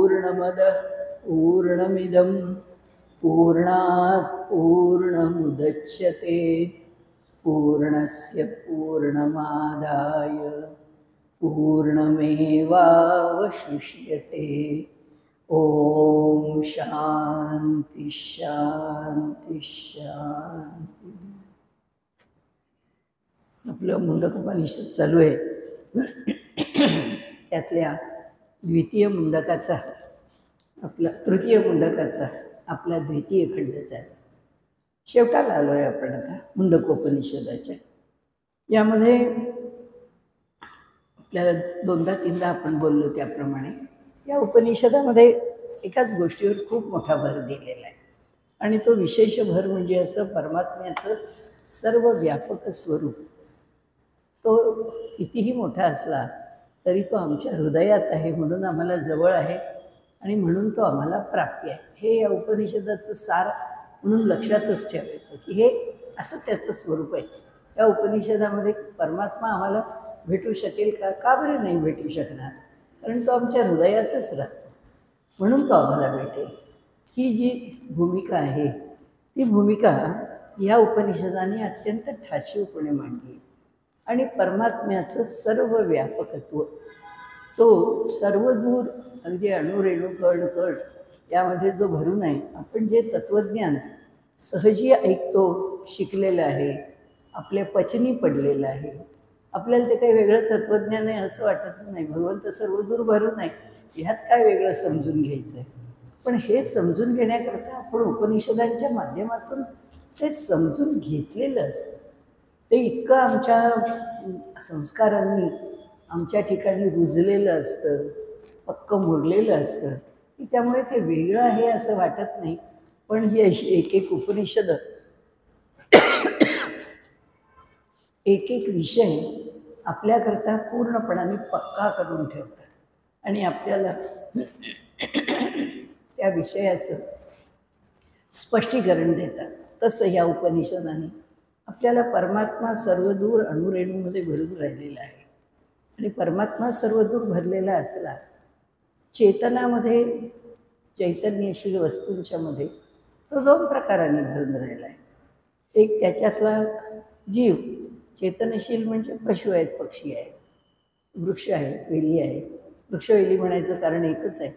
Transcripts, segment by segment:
पूर्णमदः पूर्णमिदं पूर्णात् पूर्णमुदच्यते पूर्णस्य पूर्णमादाय पूर्णमेवावशिष्यते। ओम शांति शांति शांति। आपलं मुंडकोपनिषद चालू आहे, त्यातल्या द्वितीय मुंडकाचा आपला तृतीय मुंडकाचा आपला द्वितीय खंडचा शेवटाला आलो आहे आपण आता मुंडकोपनिषदाच्या। यामध्ये आपल्याला दोनदा तीनदा आपण बोललो त्याप्रमाणे या उपनिषदामध्ये एकाच गोष्टीवर खूप मोठा भर दिलेला आहे, आणि तो विशेष भर म्हणजे असं परमात्म्याचं सर्व व्यापक स्वरूप। तो कितीही मोठा असला तरी तो आमच्या हृदयात आहे, म्हणून आम्हाला जवळ आहे आणि म्हणून तो आम्हाला प्राप्य आहे। हे या उपनिषदाचं सार म्हणून लक्षातच ठेवायचं की हे असं त्याचं स्वरूप आहे। या उपनिषदामध्ये परमात्मा आम्हाला भेटू शकेल का? का बरं नाही भेटू शकणार? कारण तो आमच्या हृदयातच राहतो, म्हणून तो आम्हाला भेटेल। ही जी भूमिका आहे ती भूमिका या उपनिषदाने अत्यंत ठाशीवपणे मांडली, आणि परमात्म्याचं सर्व व्यापकत्व तो सर्वदूर अगदी अणुरेणू कण कण यामध्ये जो भरून आहे। आपण जे तत्त्वज्ञान सहजी ऐकतो, शिकलेलं आहे, आपल्या पचनी पडलेलं आहे, आपल्याला ते काही वेगळं तत्त्वज्ञान आहे असं वाटतच नाही। भगवंत सर्वदूर भरून आहे, ह्यात काय वेगळं समजून घ्यायचं आहे? पण हे समजून घेण्याकरता आपण उपनिषदांच्या माध्यमातून ते समजून घेतलेलं असतं। ते इतकं आमच्या संस्कारांनी आमच्या ठिकाणी रुजलेलं असतं, पक्क मुरलेलं असतं की त्यामुळे ते वेगळं आहे असं वाटत नाही। पण ही अशी एक एक उपनिषद एक एक विषय आपल्याकरता पूर्णपणाने पक्का करून ठेवतात आणि आपल्याला त्या विषयाचं स्पष्टीकरण देतात। तसं ह्या उपनिषदाने आपल्याला परमात्मा सर्वदूर अणुरेणूमध्ये भरून राहिलेला आहे, आणि परमात्मा सर्वदूर भरलेला असला चेतनामध्ये चैतन्यशील वस्तूंच्यामध्ये तो दोन प्रकारांनी भरून राहिला आहे। एक त्याच्यातला जीव, चेतनशील म्हणजे पशु आहेत, पक्षी आहेत, वृक्ष आहेत, वेली आहेत। वृक्षवेली म्हणायचं कारण एकच आहे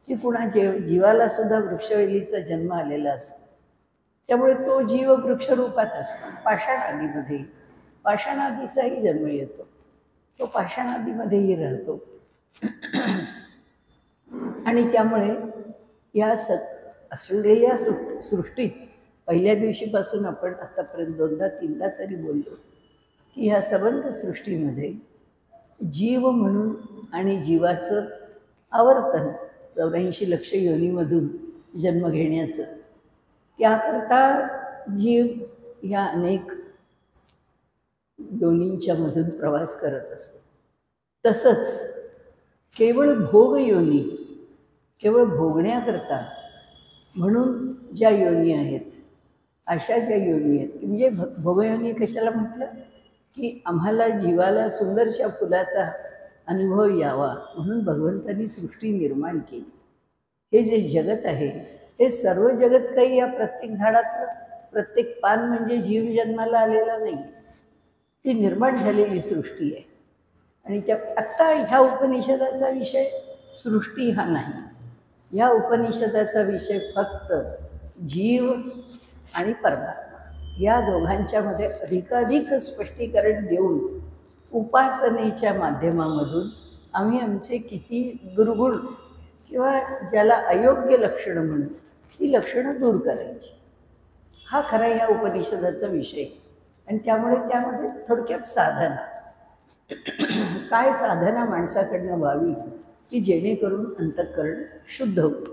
की कुणा जीवालासुद्धा वृक्षवेलीचा जन्म आलेला असतो, त्यामुळे तो जीव वृक्षरूपात असतो। पाषाणादीमध्ये पाषाणादीचाही जन्म येतो, तो पाषाणादीमध्येही राहतो, आणि त्यामुळे या असलेल्या सृष्टीत पहिल्या दिवशीपासून आपण आतापर्यंत दोनदा तीनदा तरी बोललो की ह्या सबंध सृष्टीमध्ये जीव म्हणून आणि जीवाचं आवर्तन 84 लक्ष योनीमधून जन्म घेण्याचं, त्याकरता जीव ह्या अनेक योनींच्या मधून प्रवास करत असतो। तसंच केवळ भोग योनी, केवळ भोगण्याकरता म्हणून ज्या योनी आहेत, अशा ज्या योनी आहेत म्हणजे भोगयोनी कशाला म्हटलं की आम्हाला जीवाला सुंदरशा फुलाचा अनुभव यावा म्हणून भगवंतांनी सृष्टी निर्माण केली। हे जे जगत आहे हे सर्व जगत काही या प्रत्येक झाडातलं प्रत्येक पान म्हणजे जीव जन्माला आलेला नाही, ती निर्माण झालेली सृष्टी आहे। आणि त्या आत्ता ह्या उपनिषदाचा विषय सृष्टी हा नाही, या उपनिषदाचा विषय फक्त जीव आणि परमात्मा या दोघांच्यामध्ये अधिकाधिक स्पष्टीकरण देऊन उपासनेच्या माध्यमामधून आम्ही आमचे किती दुर्गुण किंवा ज्याला अयोग्य लक्षणं म्हणून ती लक्षणं दूर करायची, हा खरा ह्या उपनिषदाचा विषय। आणि त्यामुळे त्यामध्ये थोडक्यात साधना, काय साधना माणसाकडनं व्हावी की जेणेकरून अंतःकरण शुद्ध होईल।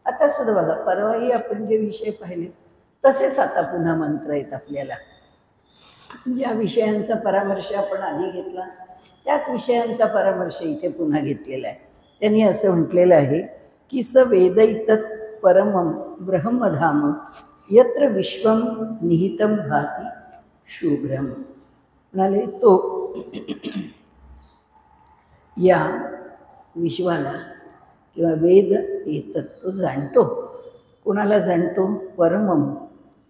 आता सुद्धा बघा, परवाही आपण जे विषय पाहिले तसेच आता पुन्हा मंत्र आहेत आपल्याला। ज्या विषयांचा परामर्श आपण आधी घेतला त्याच विषयांचा परामर्श इथे पुन्हा घेतलेला आहे। त्यांनी असं म्हटलेलं आहे की स वेदैतत् परमं ब्रह्मधाम यत्र विश्वं निहितं भाति शुभ्रम। म्हणाले तो या विश्वाला किंवा वेद एतत् तो जाणतो. कोणाला जाणतो? परमम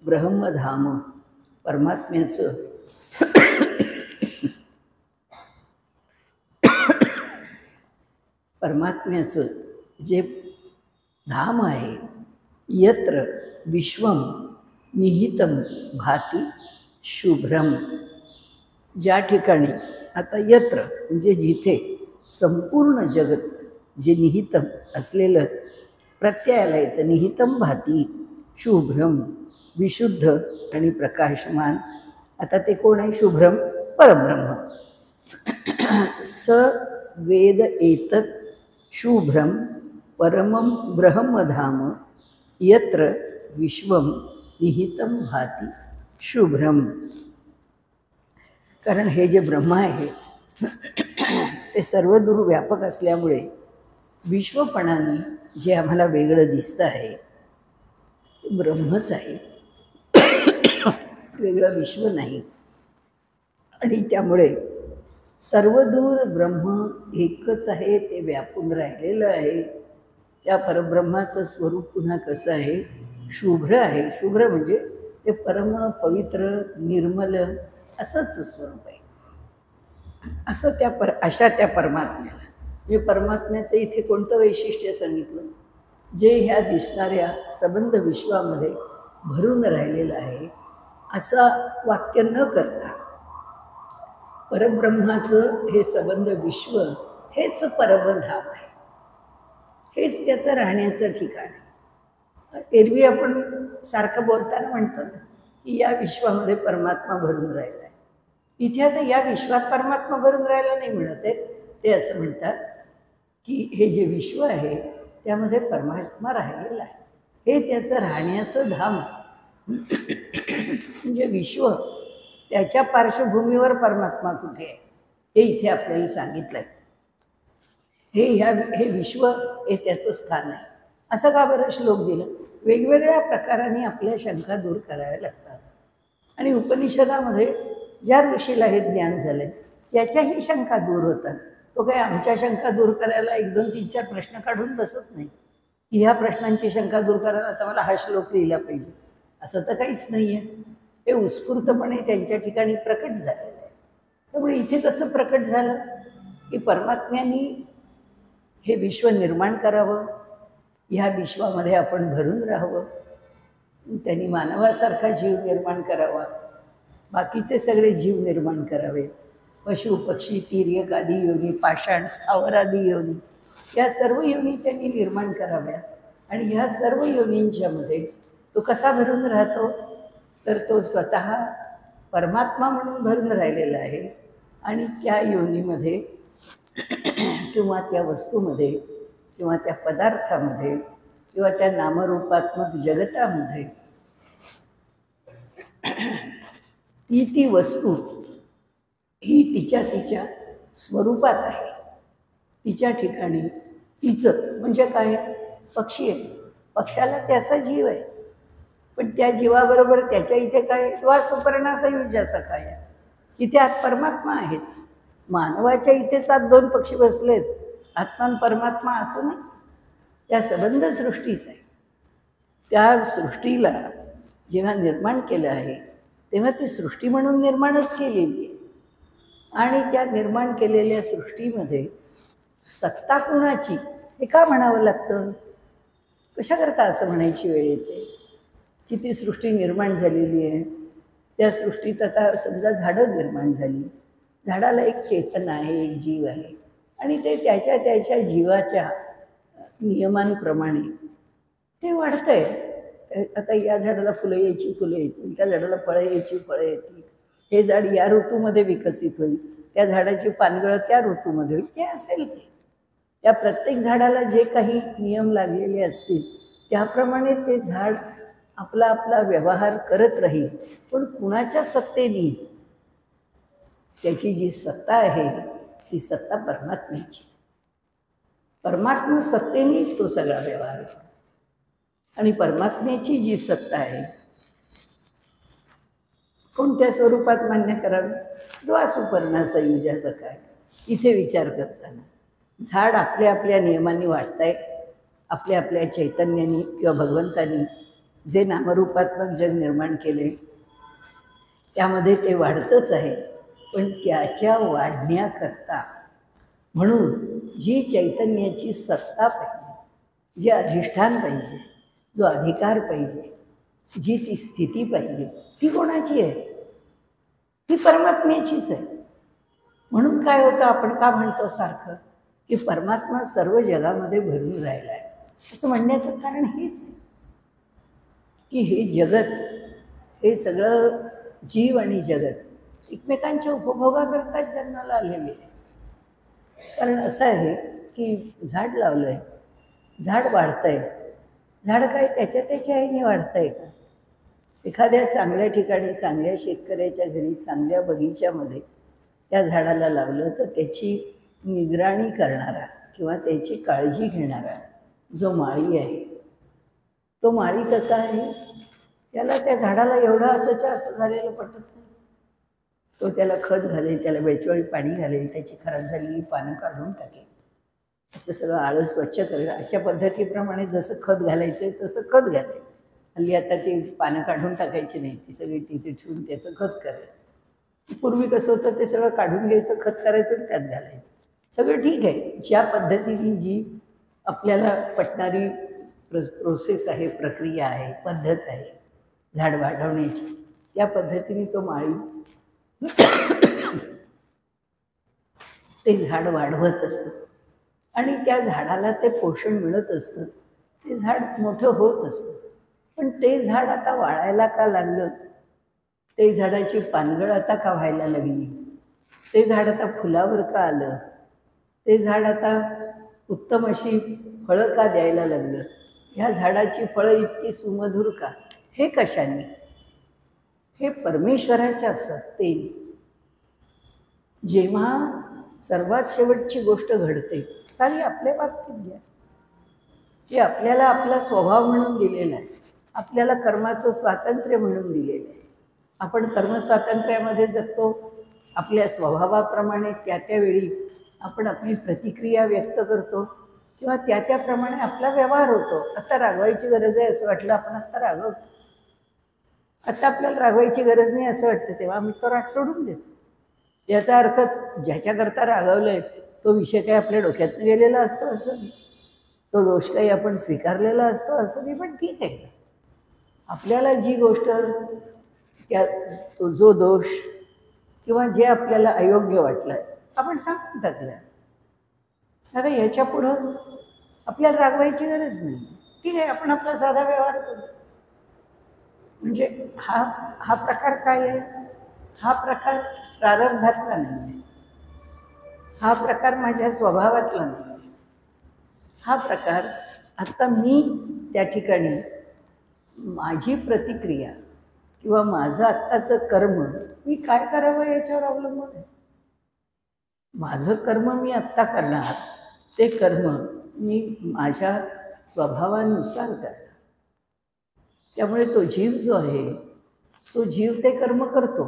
ब्रह्मधाम, परमात्म्याचं परमात्म्याचं जे धाम आहे, यत्र विश्वम निहितम भाती शुभ्रम, ज्या ठिकाणी, आता यत्र म्हणजे जिथे संपूर्ण जगत जे निहितम असलेलं, प्रत्ययाला येतं निहितम भाती शुभ्रम, विशुद्ध आणि प्रकाशमान. आता ते कोण आहे? शुभ्रम परब्रह्म. स वेद एतत् शुभ्रम परमं ब्रह्मधाम यत्र विश्वम निहितम भाती शुभ्रम. कारण हे जे ब्रह्म आहे ते सर्वदूर व्यापक असल्यामुळे विश्वपणाने जे आम्हाला वेगळं दिसतं आहे ते ब्रह्मच आहे, वेगळं विश्व नाही. आणि त्यामुळे सर्वदूर ब्रह्म एकच आहे, ते व्यापून राहिलेलं आहे. त्या परब्रह्माचं स्वरूप पुन्हा कसं आहे? शुभ्र आहे. शुभ्र म्हणजे ते परम पवित्र निर्मल असंच स्वरूप आहे. असं अशा त्या परमात्म्याला, म्हणजे परमात्म्याचं इथे कोणतं वैशिष्ट्य सांगितलं? जे ह्या दिसणाऱ्या सबंध विश्वामध्ये भरून राहिलेलं आहे असं वाक्य न करता, परब्रह्माचं हे सबंध विश्व हेच परमधाम आहे, हेच त्याचं राहण्याचं ठिकाण आहे. एरवी आपण सारखं बोलताना म्हणतो ना की या विश्वामध्ये परमात्मा भरून राहिला आहे. इथे आता या विश्वात परमात्मा भरून राहायला नाही म्हणत आहेत. ते असं म्हणतात की हे जे विश्व आहे त्यामध्ये परमात्मा राहिलेला आहे, हे त्याचं राहण्याचं धाम आहे. म्हणजे विश्व, त्याच्या पार्श्वभूमीवर परमात्मा कुठे आहे हे इथे आपल्याला सांगितलं आहे. हे विश्व हे त्याचं स्थान आहे. असं का बरं श्लोक दिलं? वेगवेगळ्या प्रकाराने आपल्या शंका दूर कराव्या लागतात. आणि उपनिषदामध्ये ज्या ऋषीला हे ज्ञान झालं त्याच्याही शंका दूर होतात. तो काही आमच्या शंका दूर करायला 1, 2, 3, 4 प्रश्न काढून बसत नाही की ह्या प्रश्नांची शंका दूर करायला आता मला हा श्लोक लिहिला पाहिजे, असं तर काहीच नाही आहे. हे उत्स्फूर्तपणे त्यांच्या ठिकाणी प्रकट झालेलं आहे. त्यामुळे इथे कसं प्रकट झालं की परमात्म्यांनी हे विश्व निर्माण करावं, ह्या विश्वामध्ये आपण भरून राहावं, त्यांनी मानवासारखा जीव निर्माण करावा, बाकीचे सगळे जीव निर्माण करावे, पशु पक्षी तिर्यक आदी योनी, पाषाण स्थावर आदी योनी, या सर्व योनी त्यांनी निर्माण कराव्या. आणि ह्या सर्व योनींच्यामध्ये तो कसा भरून राहतो? तर तो स्वतः परमात्मा म्हणून भरून राहिलेला आहे. आणि त्या योनीमध्ये किंवा त्या वस्तूमध्ये किंवा त्या पदार्थामध्ये किंवा त्या नामरूपात्मक जगतामध्ये ती वस्तू ही तिच्या स्वरूपात आहे. तिच्या ठिकाणी तिचं म्हणजे काय? पक्षी आहे. पक्षाला त्याचा जीव आहे, पण त्या जीवाबरोबर त्याच्या इथे काय? वा सुपर्णा संयुज्याचा काय? इथे आत परमात्मा आहेच. मानवाच्या इथेच आत 2 पक्षी बसलेत, आत्मा परमात्मा असं नाही. त्या सबंध सृष्टीत आहे. त्या सृष्टीला जेव्हा निर्माण केलं आहे तेव्हा ती सृष्टी म्हणून निर्माणच केलेली आहे. आणि त्या निर्माण केलेल्या सृष्टीमध्ये सत्ता कुणाची हे का म्हणावं लागतं? कशाकरता असं म्हणायची वेळ येते की ती सृष्टी निर्माण झालेली आहे? त्या सृष्टीत आता समजा झाडं निर्माण झाली, झाडाला एक चेतना आहे, एक जीव आहे, आणि ते त्याच्या जीवाच्या नियमांप्रमाणे ते वाढतं आहे. आता या झाडाला फुलं यायची फुलं येतील, त्या झाडाला फळं यायची फळं येतील, हे झाड या ऋतूमध्ये विकसित होईल, त्या झाडाची पानगळं त्या ऋतूमध्ये होईल, जे असेल ते. त्या प्रत्येक झाडाला जे काही नियम लागलेले असतील त्याप्रमाणे ते झाड आपला आपला व्यवहार करत राहील. पण कुणाच्या सत्तेने? त्याची जी सत्ता आहे ती सत्ता परमात्म्याची. परमात्मा सत्तेने तो सगळा व्यवहार करतो. आणि परमात्म्याची जी सत्ता आहे कोणत्या स्वरूपात मान्य करावी? द्वासुपर्णा संयुजाचा काय? इथे विचार करताना झाड आपल्या आपल्या नियमांनी वाढत आहे, आपल्या आपल्या चैतन्याने किंवा भगवंतानी जे नामरूपात्मक जग निर्माण केले त्यामध्ये ते वाढतंच आहे, पण त्याच्या वाढण्याकरता म्हणून जी चैतन्याची सत्ता पाहिजे, जे अधिष्ठान पाहिजे, जो अधिकार पाहिजे, जी ती स्थिती पाहिजे, ती कोणाची आहे? ती परमात्म्याचीच आहे. म्हणून काय होतं, आपण का म्हणतो सारखं की परमात्मा सर्व जगामध्ये भरून राहिला आहे, असं म्हणण्याचं कारण हेच आहे की हे जगत, हे सगळं जीव आणि जगत एकमेकांच्या उपभोगाकरताच जन्माला आलेले आहे. कारण असं आहे की झाड लावलं आहे, झाड वाढतं आहे, झाड काय त्याच्या ह्याने वाढतं आहे का? एखाद्या चांगल्या ठिकाणी, चांगल्या शेतकऱ्याच्या घरी, चांगल्या बगीच्यामध्ये त्या झाडाला लावलं तर त्याची निगराणी करणारा किंवा त्याची काळजी घेणारा जो माळी आहे, तो माळी कसा आहे, त्याला त्या झाडाला एवढं असंच्या असं झालेलं पटत नाही. तो त्याला खत घालेल, त्याला वेळच्यावेळी पाणी घालेल, त्याची खराब झालेली पानं काढून टाकेल, त्याचं सगळं आळं स्वच्छ करेल. आजच्या पद्धतीप्रमाणे जसं खत घालायचं आहे तसं खत घालेल. हल्ली आता ती पानं काढून टाकायची नाही, ती सगळी तिथे ठेवून त्याचं खत करायचं. पूर्वी कसं होतं, ते सगळं काढून घ्यायचं, खत करायचं आणि त्यात घालायचं. सगळं ठीक आहे, ज्या पद्धतीने जी आपल्याला पटणारी प्रोसेस आहे, प्रक्रिया आहे, पद्धत आहे झाड वाढवण्याची, त्या पद्धतीने तो माळी ते झाड वाढवत असतं आणि त्या झाडाला ते पोषण मिळत असतं, ते झाड मोठं होत असतं. पण ते झाड आता वाळायला का लागलं, ते झाडाची पानगळ आता का व्हायला लागली, ते झाड आता फुलावर का आलं, ते झाड आता उत्तम अशी फळं का द्यायला लागलं, ह्या झाडाची फळं इतकी सुमधुर का, हे कशाने? हे परमेश्वराच्या सत्तेने. जेव्हा सर्वात शेवटची गोष्ट घडते, सारी आपल्या बाबतीत घ्या, जे आपल्याला आपला स्वभाव म्हणून दिलेला आहे, आपल्याला कर्माचं स्वातंत्र्य म्हणून दिलेलं आहे. आपण कर्मस्वातंत्र्यामध्ये जगतो, आपल्या स्वभावाप्रमाणे त्या त्यावेळी आपण आपली प्रतिक्रिया व्यक्त करतो किंवा त्या त्याप्रमाणे आपला व्यवहार होतो. आता रागवायची गरज आहे असं वाटलं, आपण आत्ता रागवतो. आता आपल्याला रागवायची गरज नाही असं वाटतं, तेव्हा आम्ही तो राग सोडून देतो. याचा अर्थ ज्याच्याकरता रागवलं आहे तो विषय काही आपल्या डोक्यातनं गेलेला असतो असं नाही, तो दोष काही आपण स्वीकारलेला असतो असं नाही. पण ठीक आहे, आपल्याला जी गोष्ट, त्या तो जो दोष किंवा जे आपल्याला अयोग्य वाटलं आपण सांगून टाकलं. आता याच्या पुढं आपल्याला रागवायची गरज नाही, ठीक आहे, आपण आपला साधा व्यवहार करू. म्हणजे हा प्रकार काय आहे, हा प्रकार प्रारब्धातला नाही आहे, हा प्रकार माझ्या स्वभावातला नाही आहे, हा प्रकार आत्ता मी त्या ठिकाणी माझी प्रतिक्रिया किंवा माझं आत्ताचं कर्म मी काय करावं याच्यावर अवलंबून आहे. माझं कर्म मी आत्ता करणार, ते कर्म मी माझ्या स्वभावानुसार करणार. त्यामुळे तो जीव जो आहे, तो जीव ते कर्म करतो,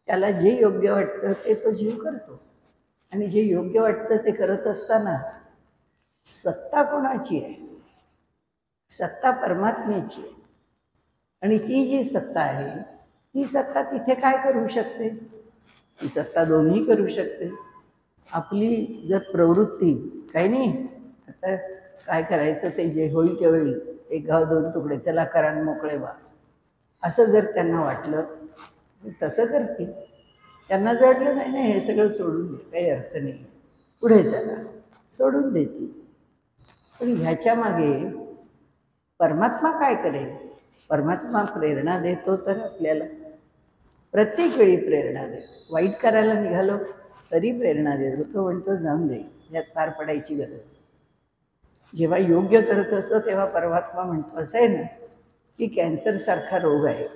त्याला जे योग्य वाटतं ते तो जीव करतो. आणि जे योग्य वाटतं ते करत असताना सत्ता कोणाची आहे? सत्ता परमात्म्याची आहे. आणि ती जी सत्ता आहे, ती सत्ता तिथे काय करू शकते? ती सत्ता दोन्ही करू शकते. आपली जर प्रवृत्ती, काही नाही आता काय करायचं ते जे होईल ते होईल, एक घाव दोन तुकडे, चला करा मोकळे व्हा, असं जर त्यांना वाटलं तसं करतील. त्यांना जर वाटलं नाही नाही हे सगळं सोडून दे, काही अर्थ नाही, पुढे चला, सोडून देतील. पण ह्याच्या मागे परमात्मा काय करेल? परमात्मा प्रेरणा देतो तर आपल्याला प्रत्येक वेळी प्रेरणा देतो. वाईट करायला निघालो तरी प्रेरणा देतो, तो म्हणतो जाऊन दे, यात पार पडायची गरज. जेव्हा योग्य करत असतो तेव्हा परमात्मा म्हणतो, असं आहे ना की कॅन्सरसारखा रोग आहे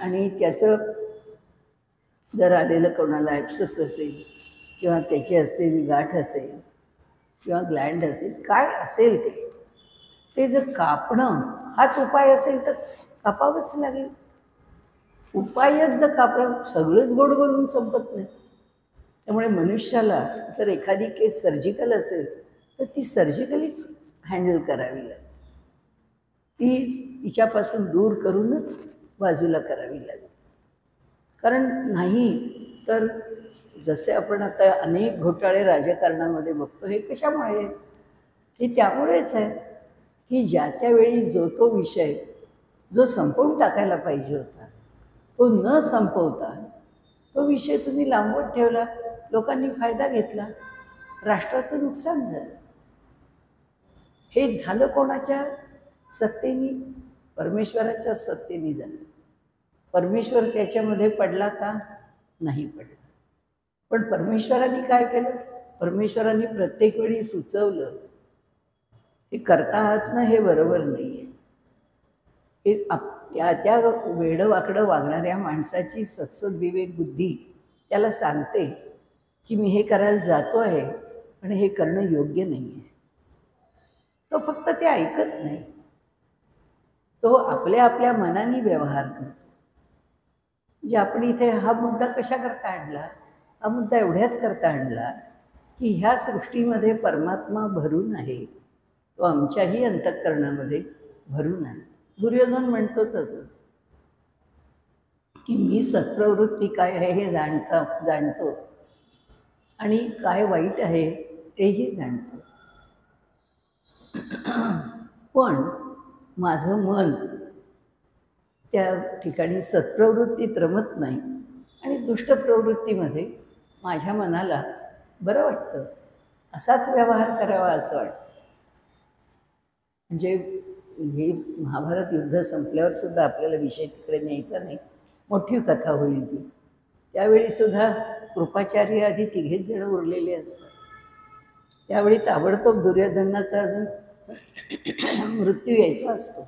आणि त्याचं जर आलेलं कोणाला ॲप्सस असेल किंवा त्याची असलेली गाठ असेल किंवा ग्लँड असेल, काय असेल ते जर कापणं हाच उपाय असेल तर कापावंच लागेल. उपायच जर कापणं, सगळंच गोड बोलून संपत नाही. त्यामुळे मनुष्याला जर एखादी केस सर्जिकल असेल तर ती सर्जिकलीच हँडल करावी लागेल, ती तिच्यापासून दूर करूनच बाजूला करावी लागेल. कारण नाही तर जसे आपण आता अनेक घोटाळे राजकारणामध्ये बघतो, हे कशामुळे? हे त्यामुळेच आहे की ज्या त्यावेळी जो तो विषय जो संपवून टाकायला पाहिजे होता, तो न संपवता तो विषय तुम्ही लांबवत ठेवला, लोकांनी फायदा घेतला, राष्ट्राचं नुकसान झालं. हे झालं कोणाच्या सत्तेनी? परमेश्वराच्या सत्तेनी झालं. परमेश्वर त्याच्यामध्ये पडला का? नाही पडला. पण परमेश्वरांनी काय केलं? परमेश्वरांनी प्रत्येक वेळी सुचवलं, हे करता आहात ना, हे बरोबर नाही आहे. हे त्या वेडं-वाकडं वागणाऱ्या माणसाची सत्सद विवेक बुद्धी त्याला सांगते की मी हे करायला जातो आहे, पण हे करणं योग्य नाही आहे. तो फक्त ते ऐकत नाही, तो आपल्या आपल्या मनाने व्यवहार करतो. म्हणजे आपण इथे हा मुद्दा कशाकरता आणला? हा मुद्दा एवढ्याच करता आणला की ह्या सृष्टीमध्ये परमात्मा भरून आहे, तो आमच्याही अंतःकरणामध्ये भरून आहे. दुर्योधन म्हणतो तसंच की मी सत्प्रवृत्ती काय आहे हे जाणतो आणि काय वाईट आहे तेही जाणतो, पण माझं मन त्या ठिकाणी सत्प्रवृत्तीत रमत नाही आणि दुष्ट प्रवृत्तीमध्ये माझ्या मनाला बरं वाटतं, असाच व्यवहार करावा असं वाटतं. म्हणजे हे महाभारत युद्ध संपल्यावर सुद्धा आपल्याला विषय तिकडे न्यायचा नाही, मोठी कथा होईल ती. त्यावेळीसुद्धा कृपाचार्य आधी 3घेच जण उरलेले असतात. त्यावेळी ताबडतोब दुर्योधनाचा मृत्यू यायचा असतो.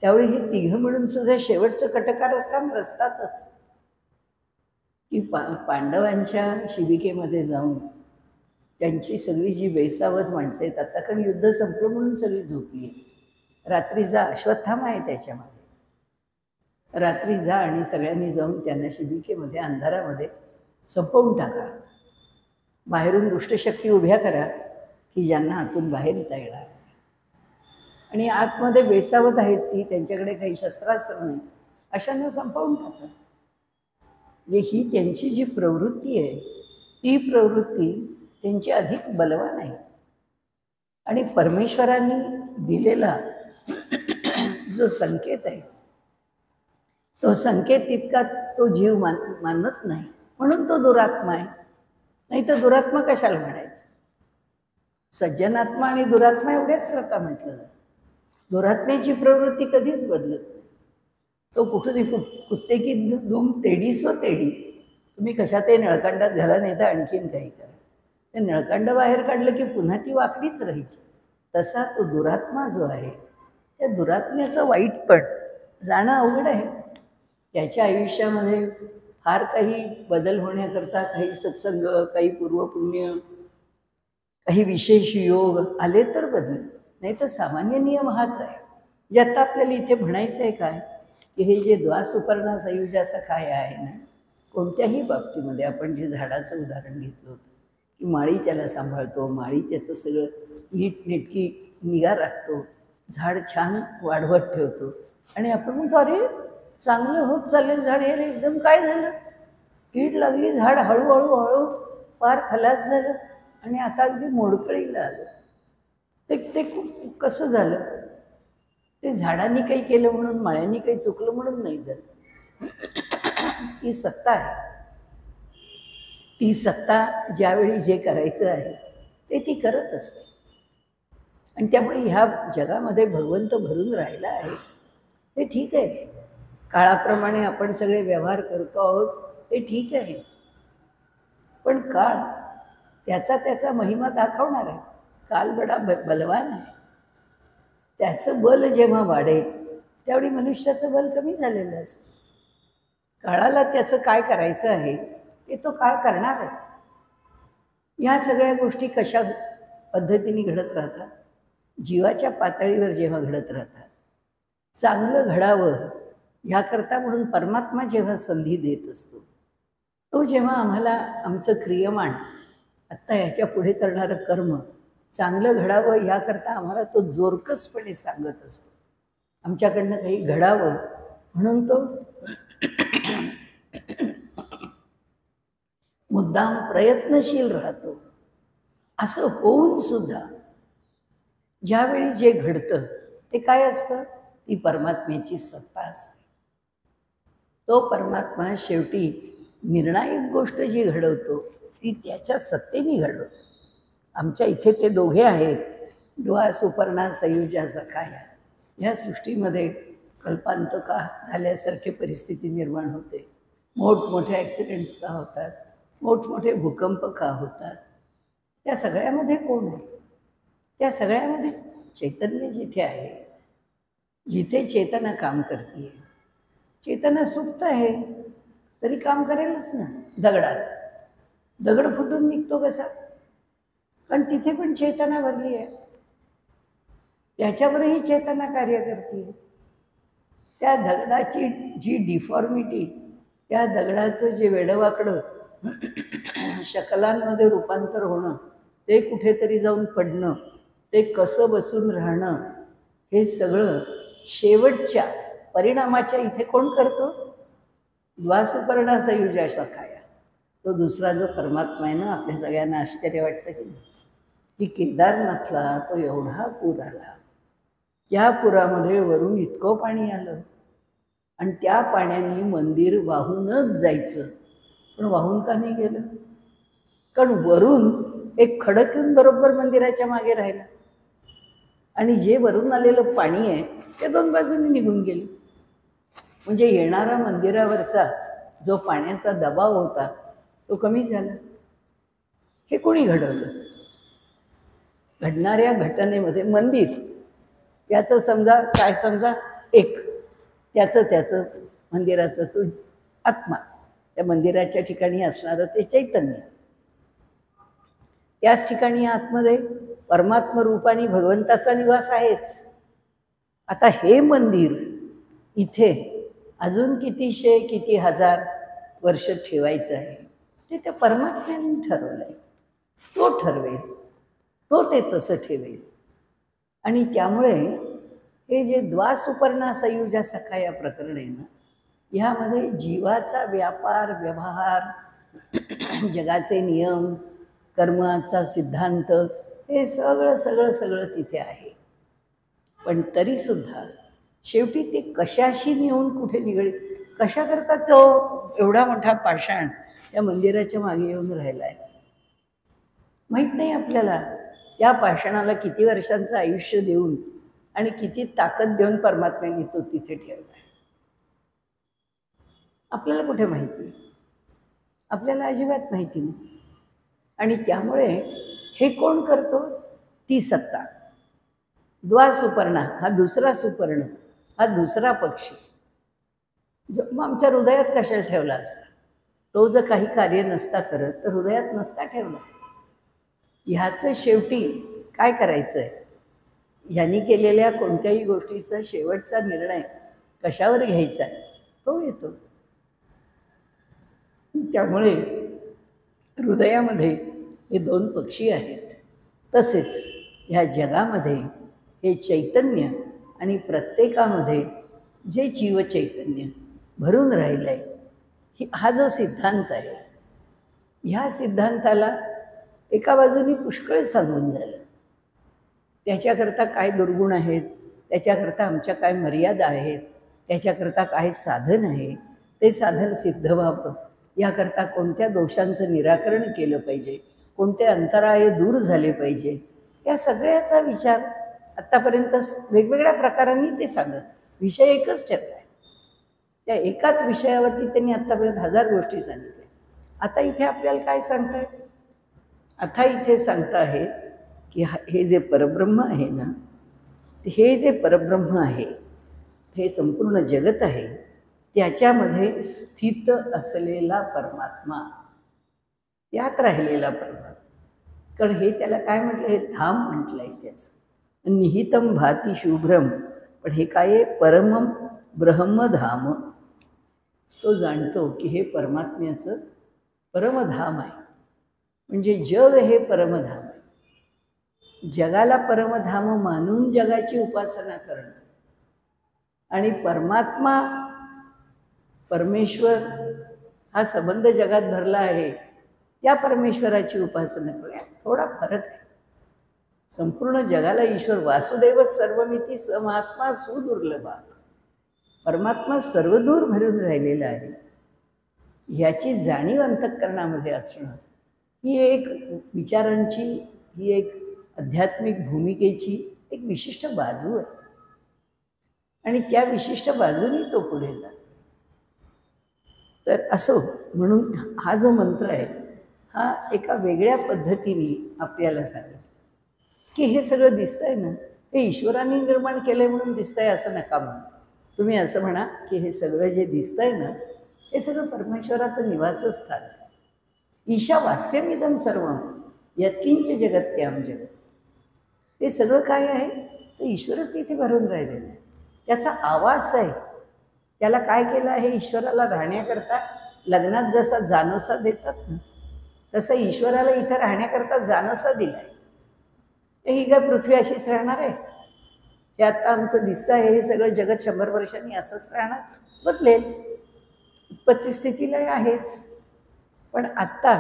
त्यावेळी हे 3 मिळून सुद्धा शेवटचं कटकारस्थान रस्तातच की पांडवांच्या शिबिकेमध्ये जाऊन त्यांची सगळी जी बेसावध माणसं आहेत आता, कारण युद्ध संपलं म्हणून सगळी झोपली आहे. रात्री जा, अश्वत्थामा आहे त्याच्यामध्ये, रात्री जा आणि सगळ्यांनी जाऊन त्यांना शिबिकेमध्ये अंधारामध्ये संपवून टाका. बाहेरून दुष्टशक्ती उभ्या करा की ज्यांना आतून बाहेर येता येणार. आणि आतमध्ये बेसावत आहेत ती, त्यांच्याकडे काही शस्त्रास्त्र नाही, अशांना संपवून टाका. म्हणजे ही त्यांची जी प्रवृत्ती आहे, ती प्रवृत्ती त्यांची अधिक बलवान आहे. आणि परमेश्वरांनी दिलेला जो संकेत आहे, तो संकेत तितका तो जीव मानत नाही, म्हणून तो दुरात्मा आहे. नाही तर दुरात्मा कशाला म्हणायचं? सज्जनात्मा आणि दुरात्मा एवढेच करता म्हटलं जातं. दुरात्म्याची प्रवृत्ती कधीच बदलत नाही. तो कुठे कुत्ते की दुम तेडी सो तेडी, तुम्ही कशातही नळकांडात घाला, नाही तर आणखीन काही करा. ते नळकांड बाहेर काढलं की पुन्हा ती वाकडीच राहायची. तसा तो दुरात्मा जो आहे, त्या दुरात्म्याचं वाईटपण जाणं अवघड आहे. त्याच्या आयुष्यामध्ये फार काही बदल होण्याकरता काही सत्संग, काही पूर्वपुण्य, काही विशेष योग आले तर बदल, नाही तर सामान्य नियम हाच आहे. जे आता आपल्याला इथे म्हणायचं आहे काय, की हे जे द्वासुपर्णा संयुजाचं काय आहे ना, कोणत्याही बाबतीमध्ये आपण जे झाडाचं उदाहरण घेतलं होतं की माळी त्याला सांभाळतो, माळी त्याचं सगळं नीटनेटकी निगा राखतो, झाड छान वाढवत ठेवतो, आणि आपण म्हणतो अरे चांगलं होत चालेल झाड, हे एकदम काय झालं, कीड लागली, झाड हळूहळू फार खलास झालं आणि आता अगदी मोडकळीला आलं. ते कसं झालं? ते झाडांनी काही केलं म्हणून, माळ्यांनी काही चुकलं म्हणून नाही झालं. ती सत्ता आहे. ती सत्ता ज्यावेळी जे करायचं आहे ते ती करत असते. आणि त्यामुळे ह्या जगामध्ये भगवंत भरून राहिला आहे, ते ठीक आहे. काळाप्रमाणे आपण सगळे व्यवहार करतो आहोत, ते ठीक आहे. पण काळ त्याचा महिमा दाखवणार आहे. काल बडा बलवान आहे. त्याचं बल जेव्हा वाढेल त्यावेळी मनुष्याचं बल कमी झालेलं असेल. काळाला त्याचं काय करायचं आहे ते तो काळ करणार आहे. ह्या सगळ्या गोष्टी कशा पद्धतीने घडत राहतात? जीवाच्या पातळीवर जेव्हा घडत राहतात. चांगलं घडावं ह्याकरता म्हणून परमात्मा जेव्हा संधी देत असतो, तो जेव्हा आम्हाला आमचं क्रियमाण आत्ता ह्याच्या पुढे करणारं कर्म चांगलं घडावं याकरता आम्हाला तो जोरकसपणे सांगत असतो. आमच्याकडनं काही घडावं म्हणून तो मुद्दाम प्रयत्नशील राहतो. असं होऊन सुद्धा ज्यावेळी जे घडतं ते काय असतं? ती परमात्म्याची सत्ता असते. तो परमात्मा शेवटी निर्णायक गोष्ट जी घडवतो ती त्याच्या सत्तेने घडवतो. आमच्या इथे ते दोघे आहेत, द्वा सुपर्णा सयुजा सखाया. ह्या सृष्टीमध्ये कल्पांतका झाल्यासारखी परिस्थिती निर्माण होते. मोठमोठे ॲक्सिडेंट्स का होतात, मोठमोठे भूकंप का होतात, त्या सगळ्यामध्ये कोण आहे? त्या सगळ्यामध्ये चैतन्य जिथे आहे, जिथे चेतना काम करते, चेतना सुप्त आहे तरी काम करेलच ना. दगड फुटून निघतो कसा? कारण तिथे पण चेतना भरली आहे, त्याच्यावरही चेतना कार्य करते. त्या दगडाची जी डिफॉर्मिटी, त्या दगडाचं जे वेडवाकडं शकलांमध्ये रूपांतर होणं, ते कुठेतरी जाऊन पडणं, ते कसं बसून राहणं, हे सगळं शेवटच्या परिणामाच्या इथे कोण करतो? द्वासुपर्णा सयुजा सखाया. तो दुसरा जो परमात्मा आहे ना, आपल्या सगळ्यांना आश्चर्य वाटतं की नाही, की केदारनाथला तो एवढा पूर आला, त्या पुरामध्ये वरून इतकं पाणी आलं आणि त्या पाण्याने मंदिर वाहूनच जायचं, पण वाहून का नाही गेलं? कारण वरून एक खडक येऊन बरोबर मंदिराच्या मागे राहिला आणि जे वरून आलेलं पाणी आहे ते दोन बाजूने निघून गेले. म्हणजे येणारा मंदिरावरचा जो पाण्याचा दबाव होता तो कमी झाला. हे कोणी घडवलं? घडणाऱ्या घटनेमध्ये मंदिर त्याचं समजा काय, समजा एक त्याचं मंदिराचं तो आत्मा, त्या मंदिराच्या ठिकाणी असणारं ते चैतन्य, त्याच ठिकाणी आतमध्ये परमात्म रूपाने भगवंताचा निवास आहेच. आता हे मंदिर इथे अजून किती हजार वर्ष ठेवायचं आहे ते त्या परमात्म्याने ठरवलं आहे. तो ठरवेल, तो ते तसं ठेवेल. आणि त्यामुळे हे जे द्वासुपर्णा सयुजा सखाया प्रकरण आहे ना, ह्यामध्ये जीवाचा व्यापार व्यवहार, जगाचे नियम, कर्माचा सिद्धांत, हे सगळं तिथे आहे. पण तरीसुद्धा शेवटी ते कशाशी नेऊन कुठे निगडीत, कशा करता तो एवढा मोठा पाषाण त्या मंदिराच्या मागे येऊन राहिला आहे माहीत नाही आपल्याला. त्या पाषाणाला किती वर्षांचं आयुष्य देऊन आणि किती ताकद देऊन परमात्म्याने तो तिथे ठेवला आहे आपल्याला कुठे माहिती? आपल्याला अजिबात माहिती नाही. आणि त्यामुळे हे कोण करतो? ती सत्ता. द्वासुपर्णा हा दुसरा सुपर्ण, हा दुसरा पक्षी जो मग आमच्या हृदयात कशाला ठेवला असता? तो जर काही कार्य नसता करत तर हृदयात नसता ठेवला. ह्याचं शेवटी काय करायचं आहे? ह्यांनी केलेल्या कोणत्याही गोष्टीचा शेवटचा निर्णय कशावर घ्यायचा आहे तो येतो. त्यामुळे हृदयामध्ये हे दोन पक्षी आहेत. तसेच ह्या जगामध्ये हे चैतन्य आणि प्रत्येकामध्ये जे जीवचैतन्य भरून राहिलं आहे, हा जो सिद्धांत आहे, ह्या सिद्धांताला एका बाजूने पुष्कळ सांगून झालं. त्याच्याकरता काय दुर्गुण आहेत, त्याच्याकरता आमच्या काय मर्यादा आहेत, त्याच्याकरता काय साधन आहे, ते साधन सिद्ध व्हावं याकरता कोणत्या दोषांचं निराकरण केलं पाहिजे, कोणते अंतराय दूर झाले पाहिजे, या सगळ्याचा विचार आत्तापर्यंत वेगवेगळ्या प्रकारांनी ते सांगत. विषय एकच ठेवला आहे. त्या एकाच विषयावरती त्यांनी आत्तापर्यंत 1000 गोष्टी सांगितल्या. आता इथे आपल्याला काय सांगताय? आता इथे सांगता आहे की हे जे परब्रह्म आहे ना, हे जे परब्रह्म आहे, हे संपूर्ण जगत आहे, त्याच्यामध्ये स्थित असलेला परमात्मा, त्यात राहिलेला परमात्मा. कारण हे त्याला काय म्हटलं? हे धाम म्हटलं आहे त्याचं. निहितम भाती शुभ्रम, पण हे काय आहे? परमम ब्रह्मधाम. तो जाणतो की हे परमात्म्याचं परमधाम आहे, म्हणजे जग हे परमधाम आहे. जगाला परमधाम मानून जगाची उपासना करणं आणि परमात्मा परमेश्वर हा संबंध जगात भरला आहे, त्या परमेश्वराची उपासना करूया. थोडा फरक आहे. संपूर्ण जगाला ईश्वर वासुदेव सर्वमिती समात्मा सुदुर्लभा, परमात्मा सर्वदूर भरून राहिलेला आहे. ह्याची जाणीव अंतःकरणामध्ये असणं ही एक विचारांची, ही एक आध्यात्मिक भूमिकेची एक विशिष्ट बाजू आहे आणि त्या विशिष्ट बाजूने तो पुढे जातो. तर असो म्हणून हा जो मंत्र आहे हा एका वेगळ्या पद्धतीने आपल्याला सांगितलं की हे सगळं दिसतंय ना, हे ईश्वराने निर्माण केलंय म्हणून दिसतंय असं नका म्हणू. तुम्ही असं म्हणा की हे सगळं जे दिसतंय ना, हे सगळं परमेश्वराचं निवासस्थान आहे. ईशावास्यमिदं सर्वं यत्किंच जगत्याम जगत्. ते सगळं काय आहे तर ईश्वरच तिथे भरून राहिलेलं आहे. त्याचा आवास आहे. त्याला काय केलं आहे, ईश्वराला राहण्याकरता लग्नात जसा जानोसा देतात ना, तसं ईश्वराला इथं राहण्याकरता जानोसा दिला आहे. ही काय पृथ्वी अशीच राहणार आहे? हे आत्ता आमचं दिसतं आहे हे सगळं जगत 100 वर्षांनी असंच राहणार? बदलेल. उत्पत्ती स्थितीला आहेच. पण आत्ता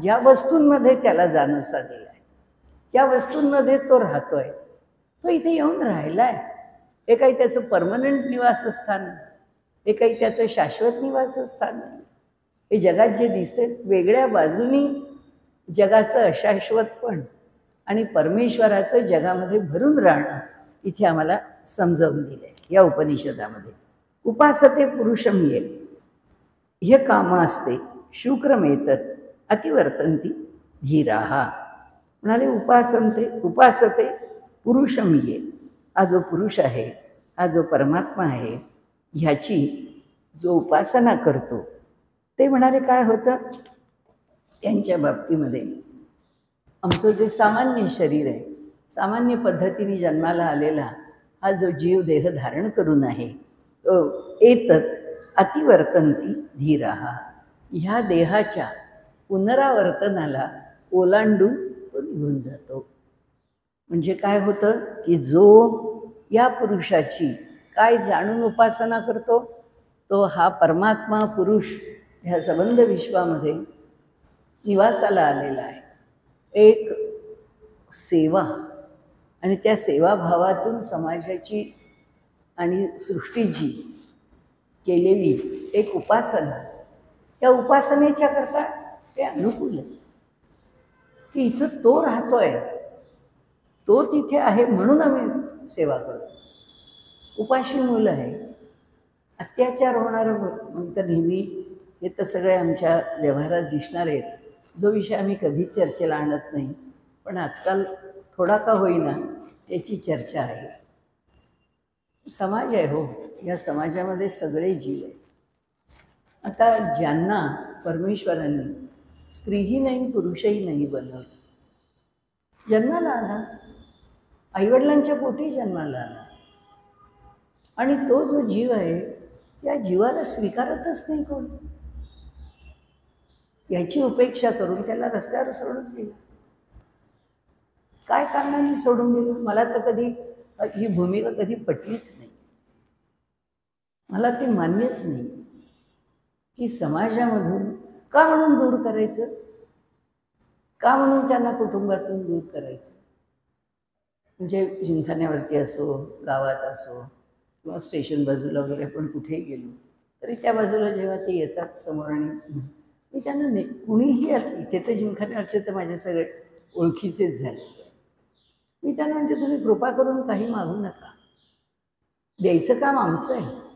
ज्या वस्तूंमध्ये त्याला जानोसा दिला आहे, ज्या वस्तूंमध्ये तो राहतोय, तो इथे येऊन राहिला आहे. हे काही त्याचं परमनंट निवासस्थान नाही, हे काही त्याचं शाश्वत निवासस्थान नाही. हे जगात जे दिसते वेगळ्या बाजूनी जगाचं अशाश्वतपण आणि परमेश्वराचं जगामध्ये भरून राहणं इथे आम्हाला समजावून दिलं आहे या उपनिषदामध्ये. उपासते पुरुषम ये हे काम असते शुक्रमेतत अतिवर्तंती धीराहा. म्हणाले उपासते पुरुषम ये, हा जो पुरुष आहे, हा जो परमात्मा आहे, ह्याची जो उपासना करतो ते म्हणाले काय होतं त्यांच्या बाबतीमध्ये, आमचं जे सामान्य शरीर आहे, सामान्य पद्धतीने जन्माला आलेला हा जो जीव देह धारण करून आहे, एतत अतिवर्तंती धीराहा, ह्या देहाच्या पुनरावर्तनाला ओलांडून तो निघून जातो. म्हणजे काय होतं की जो या पुरुषाची काय जाणून उपासना करतो, तो हा परमात्मा पुरुष ह्या संबंध विश्वामध्ये निवासाला आलेला आहे. एक सेवा आणि त्या सेवाभावातून समाजाची आणि सृष्टीची केलेली एक उपासना, त्या उपासनेच्या करता ते अनुकूल आहे की इथं तो राहतोय, तो तिथे आहे म्हणून आम्ही सेवा करतो. उपाशी मुलं आहे, अत्याचार होणारं तर नेहमी हे तर सगळे आमच्या व्यवहारात दिसणार आहेत, जो विषय आम्ही कधीच चर्चेला आणत नाही, पण आजकाल थोडा का होईना त्याची चर्चा आहे. समाज आहे हो, या समाजामध्ये सगळे जीव आहे. आता ज्यांना परमेश्वरांनी स्त्रीही नाही पुरुषही नाही बनवलं, जन्माला आला, आईवडिलांच्या पोटी जन्माला आला, आणि तो जो जीव आहे त्या जीवाला स्वीकारतच नाही कोण. याची उपेक्षा करून त्याला रस्त्यावर सोडून दिलं. काय कारणाने सोडून दिलं मला तर कधी ही भूमिका कधी पटलीच नाही. मला ती मान्यच नाही की समाजामधून का म्हणून दूर करायचं, का म्हणून त्यांना कुटुंबातून दूर करायचं. म्हणजे जिमखान्यावरती असो, गावात असो किंवा स्टेशन बाजूला वगैरे आपण कुठेही गेलो तरी त्या बाजूला जेव्हा ते येतात समोर आणि मी त्यांना कुणीही इथे तर जिमखान्यावरचे तर माझे सगळे ओळखीचेच झाले, मी त्यांना म्हणते तुम्ही कृपा करून काही मागू नका, द्यायचं काम आमचं आहे.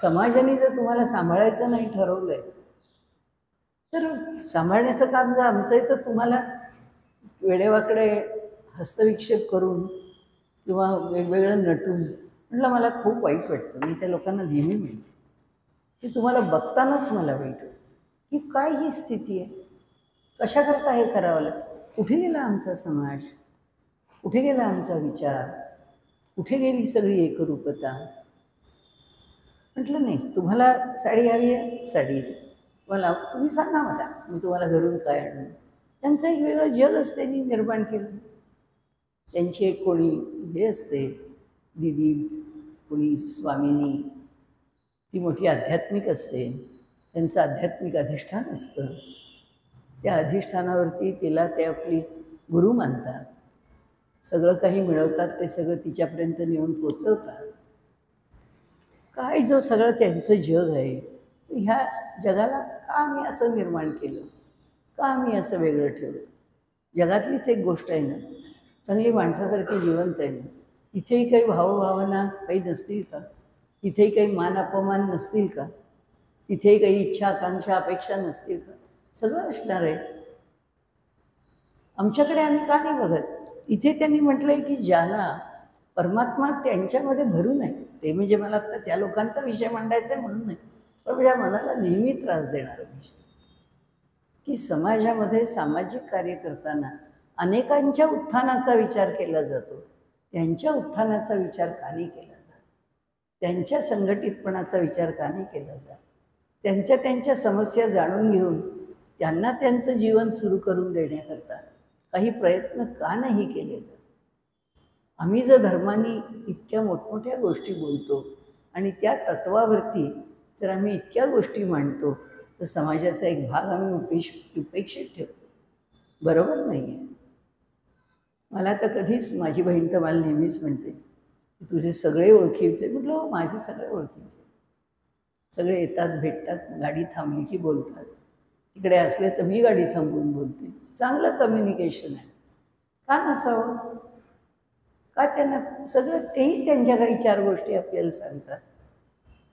समाजाने जर तुम्हाला सांभाळायचं नाही ठरवलं आहे तर सांभाळण्याचं काम जर आमचं आहे तर तुम्हाला वेडेवाकडे हस्तविक्षेप करून किंवा वेगवेगळं नटून, म्हटलं मला खूप वाईट वाटतं. मी त्या लोकांना नेहमी म्हणते की तुम्हाला बघतानाच मला वाईट वाटतं की काय ही स्थिती आहे, कशाकरता हे करावं लागतं. कुठे गेला आमचा समाज, कुठे गेला आमचा विचार, कुठे गेली सगळी एकरूपता. म्हटलं नाही, तुम्हाला साडी हवी आहे साडी दे, मला तुम्ही सांगा मला, मी तुम्हाला घरून काय आणू. त्यांचं एक वेगळं जगच त्यांनी निर्माण केलं. त्यांची एक कोणी हे असते दिदी, कोणी स्वामिनी, ती मोठी आध्यात्मिक असते, त्यांचं आध्यात्मिक अधिष्ठान असतं. त्या अधिष्ठानावरती तिला ते आपली गुरु मानतात. सगळं काही मिळवतात ते सगळं तिच्यापर्यंत नेऊन पोचवतात. काय जो सगळं त्यांचं जग आहे, ह्या जगाला का मी असं निर्माण केलं, का मी असं वेगळं ठेवलं? जगातलीच एक गोष्ट आहे ना, चांगली माणसासारखी जिवंत आहे ना, इथेही काही भावभावना काही नसतील का? तिथेही काही मान अपमान नसतील का? तिथेही काही इच्छा आकांक्षा अपेक्षा नसतील का? सगळं असणार आहे. आमच्याकडे आम्ही का नाही बघत? इथे त्यांनी म्हटलं आहे की ज्याला परमात्मा त्यांच्यामध्ये भरून आहे, ते म्हणजे मला आता त्या लोकांचा विषय मांडायचा आहे म्हणून नाही, पण माझ्या मनाला नेहमी त्रास देणारा विषय की समाजामध्ये सामाजिक कार्य करताना अनेकांच्या उत्थानाचा विचार केला जातो, त्यांच्या उत्थानाचा विचार का नाही केला जात? त्यांच्या संघटितपणाचा विचार का नाही केला जात? त्यांच्या समस्या जाणून घेऊन त्यांना त्यांचं जीवन सुरू करून देण्याकरता काही प्रयत्न का नाही केले जात? आम्ही जर धर्माने इतक्या मोठमोठ्या गोष्टी बोलतो आणि त्या तत्वावरती जर आम्ही इतक्या गोष्टी मांडतो, तर समाजाचा एक भाग आम्ही उपेक्षित ठेवतो. बरोबर नाही आहे. मला तर कधीच, माझी बहीण तर मला नेहमीच म्हणते की तुझे सगळे ओळखीचे. म्हटलं हो, माझे सगळे ओळखीचे, सगळे येतात, भेटतात, गाडी थांबली की बोलतात. इकडे असले तर मी गाडी थांबवून बोलते. चांगलं कम्युनिकेशन आहे. का नसावं? का त्यांना सगळं तेही त्यांच्या काही चार गोष्टी आपल्याला सांगतात.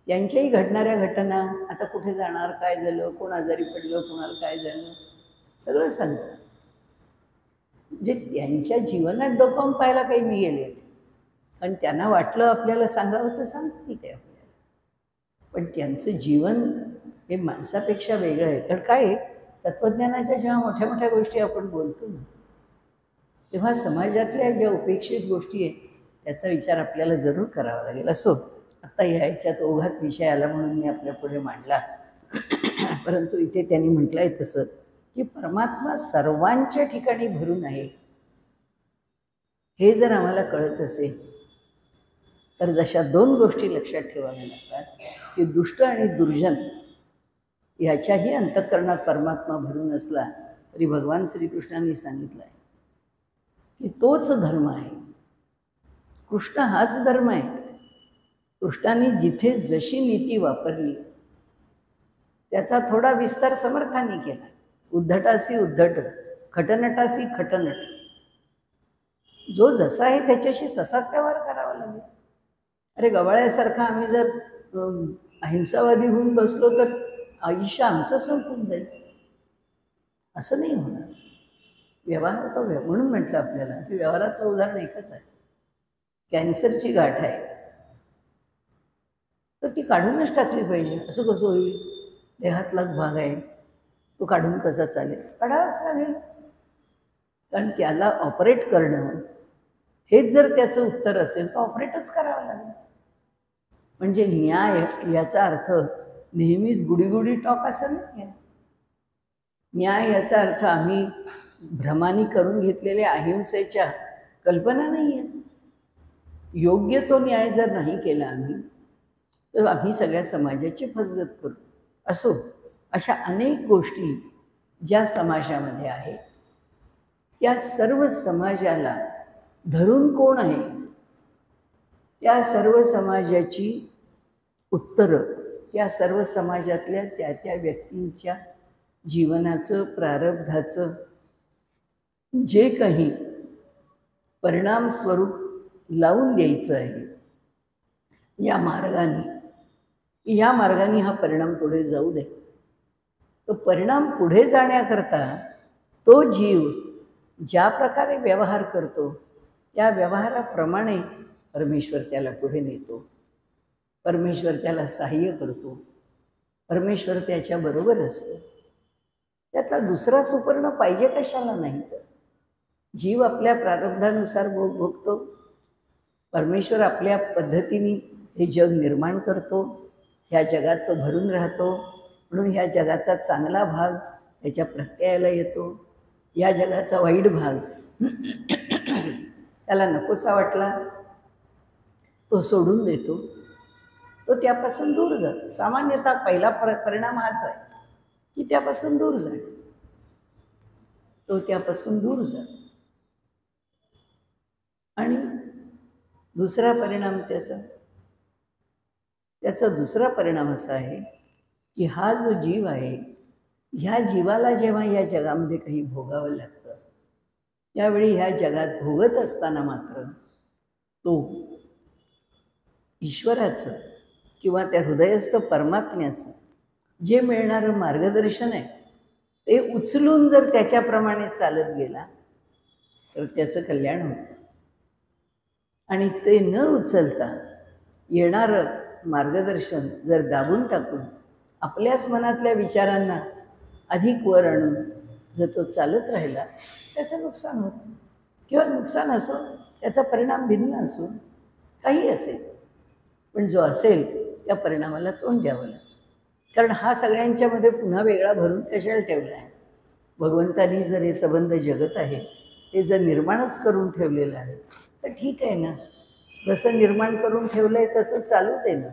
त्यांच्याही घडणाऱ्या घटना, आता कुठे जाणार, काय झालं, कोण आजारी पडलं, कोणाला काय झालं, सगळं सांगतात. म्हणजे त्यांच्या जीवनात डोकावून पाहायला काही मी गेले, कारण त्यांना वाटलं आपल्याला सांगावं तर सांगतील ते आपल्याला. पण त्यांचं जीवन हे माणसापेक्षा वेगळं आहे. कारण काय, तत्त्वज्ञानाच्या जेव्हा मोठ्या मोठ्या गोष्टी आपण बोलतो ना, तेव्हा समाजातल्या ज्या उपेक्षित गोष्टी आहेत त्याचा विचार आपल्याला जरूर करावा लागेल. असो, आता ह्याच्यात ओघात विषय आला म्हणून मी आपल्या पुढे मांडला. परंतु इथे त्यांनी म्हटलं आहे तसं की परमात्मा सर्वांच्या ठिकाणी भरून आहे, हे जर आम्हाला कळत असेल तर जशा दोन गोष्टी लक्षात ठेवाव्या लागतात की दुष्ट आणि दुर्जन ह्याच्याही अंतःकरणात परमात्मा भरून असला तरी भगवान श्रीकृष्णांनी सांगितलं आहे की तोच धर्म आहे. कृष्ण हाच धर्म आहे. कृष्णाने जिथे जशी नीती वापरली त्याचा थोडा विस्तार समर्थाने केला. उद्धटासी उद्धट, खटनटासी खटनट. जो जसा आहे त्याच्याशी तसाच व्यवहार करावा लागेल. अरे गवाळ्यासारखा आम्ही जर अहिंसावादी होऊन बसलो तर आयुष्य आमचं संपून जाईल. असं नाही होणार. व्यवहार तो म्हणून म्हटलं आपल्याला की व्यवहारातलं उदाहरण एकच आहे. कॅन्सरची गाठ आहे तर ती काढूनच टाकली पाहिजे. असं कसं होईल? देहातलाच भाग आहे, तो काढून कसा चालेल? काढावाच लागेल. कारण त्याला ऑपरेट करणं हेच जर त्याचं उत्तर असेल तर ऑपरेटच करावं लागेल. म्हणजे न्याय याचा अर्थ नेहमीच गुडीगुडी टॉक असं नाही आहे. न्याय याचा अर्थ आम्ही भ्रमानी करून घेतलेल्या अहिंसेच्या कल्पना नाही आहेत. योग्य तो न्याय जर नाही केला आम्ही तर आम्ही सगळ्या समाजाची फसगत करू. असो, अशा अनेक गोष्टी ज्या समाजामध्ये आहेत त्या सर्व समाजाला धरून कोण आहे, त्या सर्व समाजाची उत्तरं त्या सर्व समाजातल्या त्या त्या व्यक्तींच्या जीवनाचं, प्रारब्धाचं जे काही परिणाम स्वरूप लावून द्यायचं आहे, या मार्गाने हा परिणाम पुढे जाऊ दे. तो परिणाम पुढे जाण्याकरता तो जीव ज्या प्रकारे व्यवहार करतो त्या व्यवहाराप्रमाणे परमेश्वर त्याला पुढे नेतो. परमेश्वर त्याला सहाय्य करतो. परमेश्वर त्याच्याबरोबर असतो. त्यातला दुसरा सुपर्ण पाहिजे कशाला नाही. तर जीव आपल्या प्रारब्धानुसार भोगतो. परमेश्वर आपल्या पद्धतीने हे जग निर्माण करतो. ह्या जगात तो भरून राहतो. म्हणून ह्या जगाचा चांगला भाग त्याच्या प्रत्ययाला येतो. या जगाचा वाईट भाग त्याला नकोसा वाटला तो सोडून देतो, तो त्यापासून दूर जातो. सामान्यतः पहिला परिणाम हाच आहे की त्यापासून दूर जाणे. तो त्यापासून दूर जातो. आणि दुसरा परिणाम त्याचा दुसरा परिणाम असा आहे की हा जो जीव आहे, ह्या जीवाला जेव्हा या जगामध्ये काही भोगावं लागतं, त्यावेळी ह्या जगात भोगत असताना मात्र तो ईश्वराचं किंवा त्या हृदयस्थ परमात्म्याचं जे मिळणारं मार्गदर्शन आहे ते उचलून जर त्याच्याप्रमाणे चालत गेला तर त्याचं कल्याण होतं. आणि ते न उचलता येणारं मार्गदर्शन जर दाबून टाकून आपल्याच मनातल्या विचारांना अधिक वर आणून जर तो चालत राहिला, त्याचं नुकसान होतं. किंवा नुकसान असो, त्याचा परिणाम भिन्न असो, काही असेल, पण जो असेल त्या परिणामाला तोंड द्यावं लागतं. कारण हा सगळ्यांच्यामध्ये पुन्हा वेगळा भरून कशाला ठेवला आहे? भगवंतानी जर हे संबंध जगत आहे ते जर निर्माणच करून ठेवलेलं आहे तर ठीक आहे ना, जसं निर्माण करून ठेवलं आहे तसं चालू दे ना.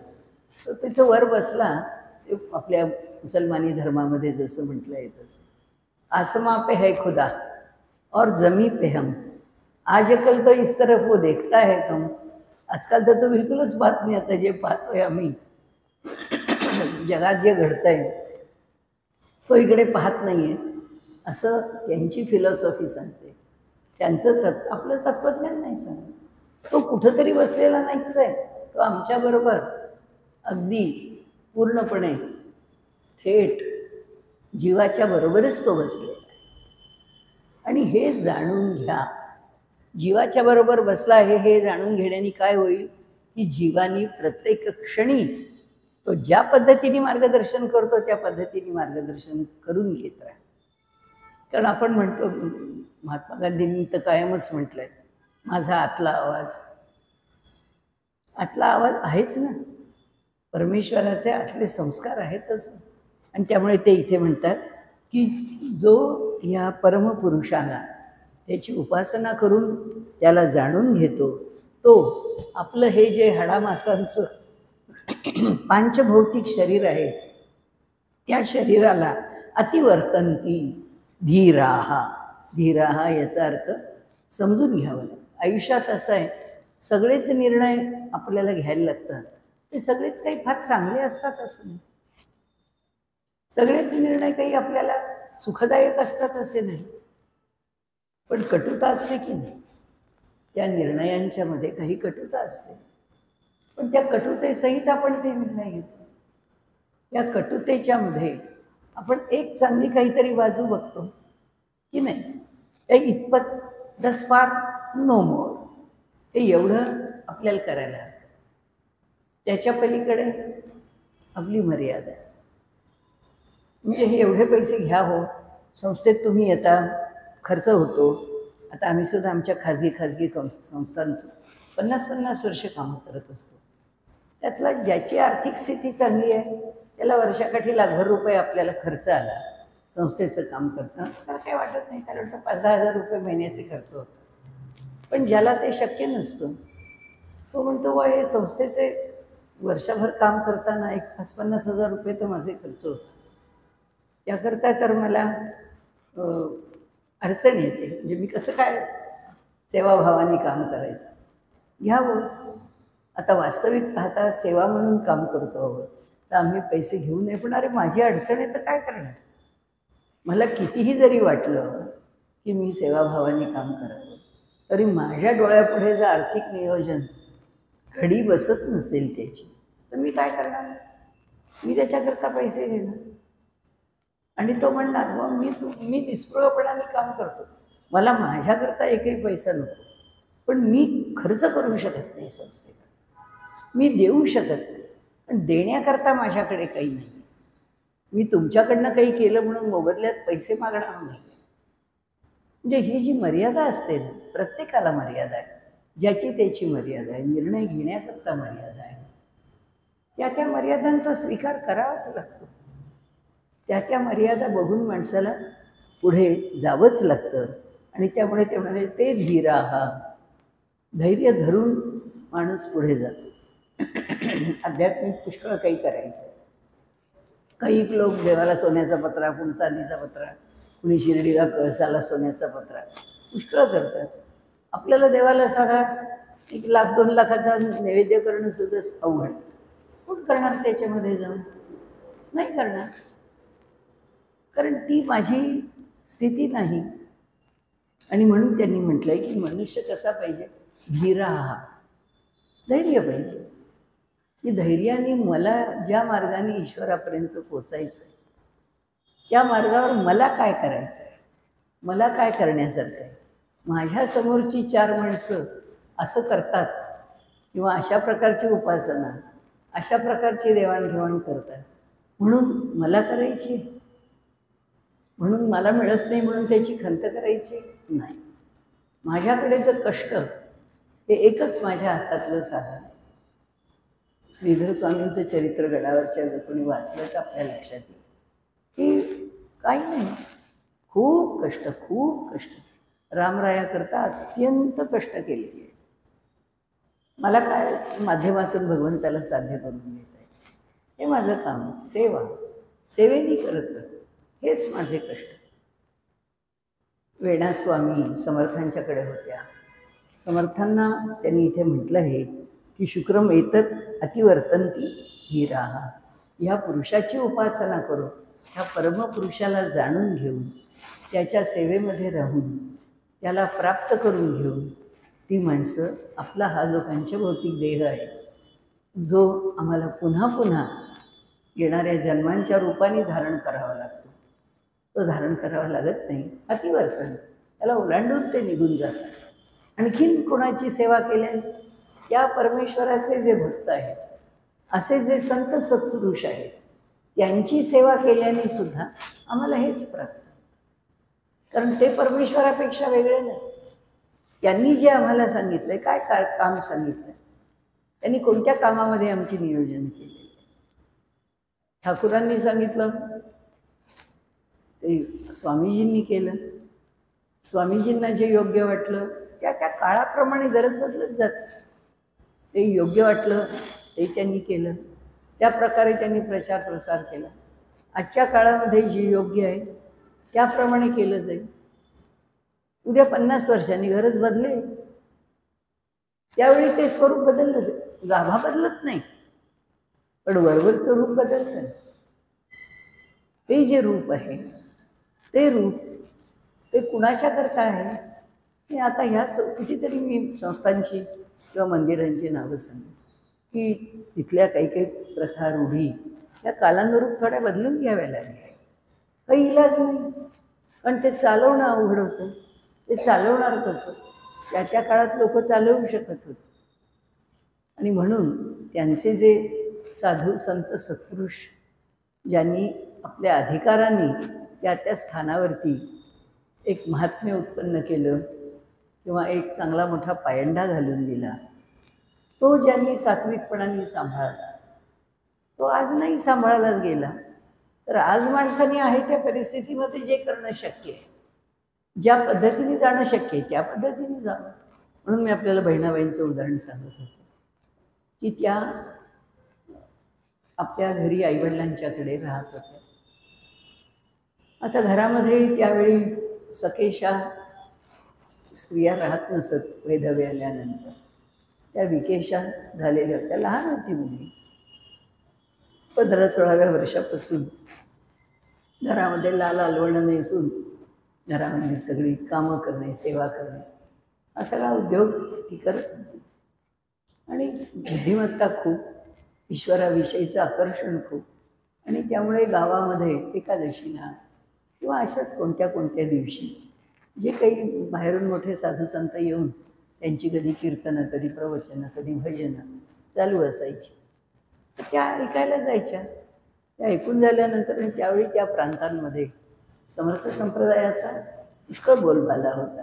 तो तिथं वर बसला, ते आपल्या मुसलमानी धर्मामध्ये जसं म्हटलं आहे तसं, आसमां पे है खुदा और जमी पे हम, आजकल तो इस तरफ वो देखता है कम. आजकाल तर तो बिलकुलच पाहत नाही. आता जे पाहतोय आम्ही जगात जे घडतं आहे तो इकडे पाहत नाही आहे, असं त्यांची फिलॉसॉफी सांगते. त्यांचं आपलं तत्त्वज्ञान नाही सांगत. तो कुठंतरी बसलेला नाहीच आहे, तो आमच्याबरोबर अगदी पूर्णपणे थेट जीवाच्या बरोबरच तो बसलेला आहे. आणि हे जाणून घ्या, जीवाच्या बरोबर बसला आहे हे जाणून घेण्याने काय होईल की जीवानी प्रत्येक क्षणी तो ज्या पद्धतीने मार्गदर्शन करतो त्या पद्धतीने मार्गदर्शन करून घेत राहा. कारण आपण म्हणतो, महात्मा गांधींनी तर कायमच म्हटलंय, माझा आतला आवाज आहेच ना, परमेश्वराचे आतले संस्कार आहेतच. आणि त्यामुळे ते इथे म्हणतात की जो या परमपुरुषाला त्याची उपासना करून त्याला जाणून घेतो, तो आपलं हे जे हाडामासांचं पांचभौतिक शरीर आहे त्या शरीराला अतिवर्तंती धीराहा. धीराहा याचा अर्थ समजून घ्यावं लागतं. आयुष्यात असं आहे, सगळेच निर्णय आपल्याला घ्यायला लागतात, ते सगळेच काही फार चांगले असतात असं नाही. सगळेच निर्णय काही आपल्याला सुखदायक असतात असे नाही. पण कटुता असते की नाही, त्या निर्णयांच्या मध्ये काही कटुता असते. पण त्या कटुतेसहित आपण ते निर्णय घेतो. या कटुतेच्या मध्ये आपण एक चांगली काहीतरी बाजू बघतो की नाही, त्या इतपत दस फार नो मोर, हे एवढं आपल्याला करायला हवं. त्याच्या पलीकडे आपली मर्यादा आहे. म्हणजे हे एवढे पैसे घ्या हो, संस्थेत तुम्ही येता, खर्च होतो. आता आम्ही सुद्धा आमच्या खाजगी संस्थांचं 50-50 वर्ष कामं करत असतो. त्यातला ज्याची आर्थिक स्थिती चांगली आहे त्याला वर्षाकाठी लाखभर रुपये आपल्याला खर्च आला संस्थेचं काम करताना, त्याला काही वाटत नाही, कारण 5-10 हजार रुपये महिन्याचे खर्च होतात. पण ज्याला ते शक्य नसतं तो म्हणतो, वा हे संस्थेचे वर्षभर काम करताना एक 50-50 हजार रुपये तर माझे खर्च होतात, याकरता तर मला अडचण येते. म्हणजे मी कसं काय सेवाभावाने काम करायचं. घ्यावं. आता वास्तविक पाहता सेवा म्हणून काम करतो आहोत तर आम्ही पैसे घेऊ नये, पण अरे माझी अडचण आहे तर काय करणार. मला कितीही जरी वाटलं की मी सेवाभावाने काम करावं, तरी माझ्या डोळ्यापुढे जर आर्थिक नियोजन घडी बसत नसेल त्याची, तर मी काय करणार. मी त्याच्याकरता पैसे घेणार. आणि तो म्हणणार, मग मी निष्पृहपणाने काम करतो, मला माझ्याकरता एकही पैसा नको, पण मी खर्च करू शकत नाही संस्थेकडे, मी देऊ शकत नाही, पण देण्याकरता माझ्याकडे काही नाही. मी तुमच्याकडनं काही केलं म्हणून मोबदल्यात पैसे मागणार नाही. म्हणजे ही जी मर्यादा असते ना, प्रत्येकाला मर्यादा आहे, ज्याची त्याची मर्यादा आहे, निर्णय घेण्याकरता मर्यादा आहे. त्या मर्यादांचा स्वीकार करावाच लागतो. त्या मर्यादा बघून माणसाला पुढे जावंच लागतं. आणि त्यामुळे ते म्हणाले, ते धीराहा, धैर्य धरून माणूस पुढे जातो. आध्यात्मिक पुष्कळ काही करायचं. काही लोक देवाला सोन्याचा पत्रा, कुणी चांदीचा पत्रा, कुणी शिर्डीला कळसाला सोन्याचा पत्रा पुष्कळ करतात. आपल्याला देवाला साधा 1,00,000 2,00,000चा नैवेद्य करणं सुद्धा अवघड. कोण करणार त्याच्यामध्ये जाऊन? नाही करणार, कारण ती माझी स्थिती नाही. आणि म्हणून त्यांनी म्हटलं आहे की मनुष्य कसा पाहिजे? धीराहा, धैर्य पाहिजे. की धैर्याने मला ज्या मार्गाने ईश्वरापर्यंत पोचायचं आहे, त्या मार्गावर मला काय करायचं आहे, मला काय करण्यासारखं आहे. माझ्यासमोरची 4 माणसं असं करतात किंवा अशा प्रकारची उपासना, अशा प्रकारची देवाणघेवाण करतात, म्हणून मला करायची, म्हणून मला मिळत नाही म्हणून त्याची खंत करायची नाही. माझ्याकडे जर कष्ट हे एकच माझ्या हातातलं साधन आहे. श्रीधर स्वामींचं चरित्र गडावरच्या जर कोणी वाचलं तर आपल्या लक्षात येईल की काही नाही, खूप कष्ट रामरायाकरता अत्यंत कष्ट केले. मला काय माध्यमातून भगवंताला साध्य करून देत आहे, हे माझं काम, सेवेनी करत राहतो, हेच माझे कष्ट. वेणास्वामी समर्थांच्याकडे होत्या. समर्थांना त्यांनी इथे म्हटलं आहे की शुक्रम एतत् अतिवर्तंती धीराहा. ह्या पुरुषाची उपासना करू, ह्या परमपुरुषाला जाणून घेऊन, त्याच्या सेवेमध्ये राहून, त्याला प्राप्त करून घेऊन ती माणसं, आपला हा जो पंचभौतिक देह आहे, जो आम्हाला पुन्हा पुन्हा येणाऱ्या जन्मांच्या रूपाने धारण करावा लागतो, तो धारण करावा लागत नाही. अतिवर्तन, त्याला ओलांडून ते निघून जातात. आणखीन कोणाची सेवा केल्याने? या परमेश्वराचे जे भक्त आहेत, असे जे संत सत्पुरुष आहेत, त्यांची सेवा केल्याने सुद्धा आम्हाला हेच प्राप्त. कारण ते परमेश्वरापेक्षा वेगळे नाही. त्यांनी जे आम्हाला सांगितलं आहे, काय काम सांगितलं आहे, त्यांनी कोणत्या कामामध्ये आमची नियोजन केले. ठाकूरांनी सांगितलं ते स्वामीजींनी केलं. स्वामीजींना जे योग्य वाटलं त्या काळाप्रमाणे गरज बदलत जाते. ते योग्य वाटलं ते त्यांनी केलं, त्या प्रकारे त्यांनी प्रचार प्रसार केला. आजच्या काळामध्ये जे योग्य आहे त्याप्रमाणे केलं जाईल. उद्या 50 वर्षांनी गरज बदलेल, त्यावेळी ते स्वरूप बदललं जाईल. गाभा बदलत नाही, पण वरवरचं रूप बदलतं. ते जे रूप आहे, ते रूप ते कुणाच्या करता आहे? मी आता ह्या कितीतरी मी संस्थांची किंवा मंदिरांची नावं सांगेन की तिथल्या काही प्रथा, रूढी या कालानुरूप थोड्या बदलून घ्याव्या लागल्या. काही इलाज नाही, कारण ते चालवणं अवघड होतं. ते चालवणार कसं? त्या काळात लोक चालवू शकत होते. आणि म्हणून त्यांचे जे साधू संत सत्पुरुष, ज्यांनी आपल्या अधिकारांनी त्या स्थानावरती एक महात्म्य उत्पन्न केलं किंवा एक चांगला मोठा पायंडा घालून दिला, तो ज्यांनी सात्विकपणाने सांभाळला, तो आज नाही सांभाळलाच गेला. तर आज माणसाने आहे त्या परिस्थितीमध्ये जे करणं शक्य आहे, ज्या पद्धतीने जाणं शक्य आहे त्या पद्धतीने जाणं. म्हणून मी आपल्याला बहिणाबाईंचं उदाहरण सांगत होतो की त्या आपल्या घरी आईवडिलांच्याकडे राहत होत्या. आता घरामध्ये त्यावेळी सकेशा स्त्रिया राहत नसत. वैधव्य आल्यानंतर त्या विकेशा झालेल्या होत्या. लहान होती मुलगी, 15-16व्या वर्षापासून घरामध्ये लाल आलवणं नेसून घरामध्ये सगळी कामं करणे, सेवा करणे, हा सगळा उद्योग ती करत होती. आणि बुद्धिमत्ता खूप, ईश्वराविषयीचं आकर्षण खूप. आणि त्यामुळे गावामध्ये एकादशीला किंवा अशाच कोणत्या दिवशी जे काही बाहेरून मोठे साधू संत येऊन त्यांची कधी कीर्तनं, कधी प्रवचनं, कधी भजनं चालू असायची, तर त्या ऐकायला जायच्या. त्या ऐकून झाल्यानंतर त्यावेळी त्या प्रांतांमध्ये समर्थ संप्रदायाचा पुष्कळ बोलबाला होता.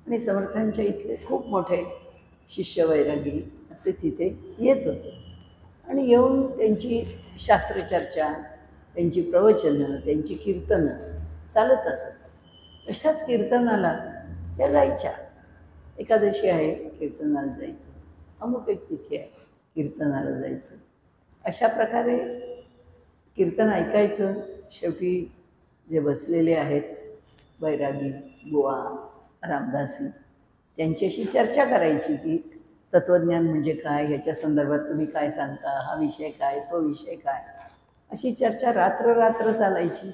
आणि समर्थांच्या इथले खूप मोठे शिष्य वैरागी असे तिथे येत होते. आणि येऊन त्यांची शास्त्रचर्चा, त्यांची प्रवचनं, त्यांची कीर्तनं चालत असत. तशाच कीर्तनाला त्या जायच्या. एकादशी आहे कीर्तनाला जायचं, अमुक एक तिथी आहे कीर्तनाला जायचं. अशा प्रकारे कीर्तन ऐकायचं. शेवटी जे बसलेले आहेत बैरागी बुवा रामदासी त्यांच्याशी चर्चा करायची की तत्त्वज्ञान म्हणजे काय, ह्याच्या संदर्भात तुम्ही काय सांगता, हा विषय काय, तो विषय काय, अशी चर्चा रात्र चालायची.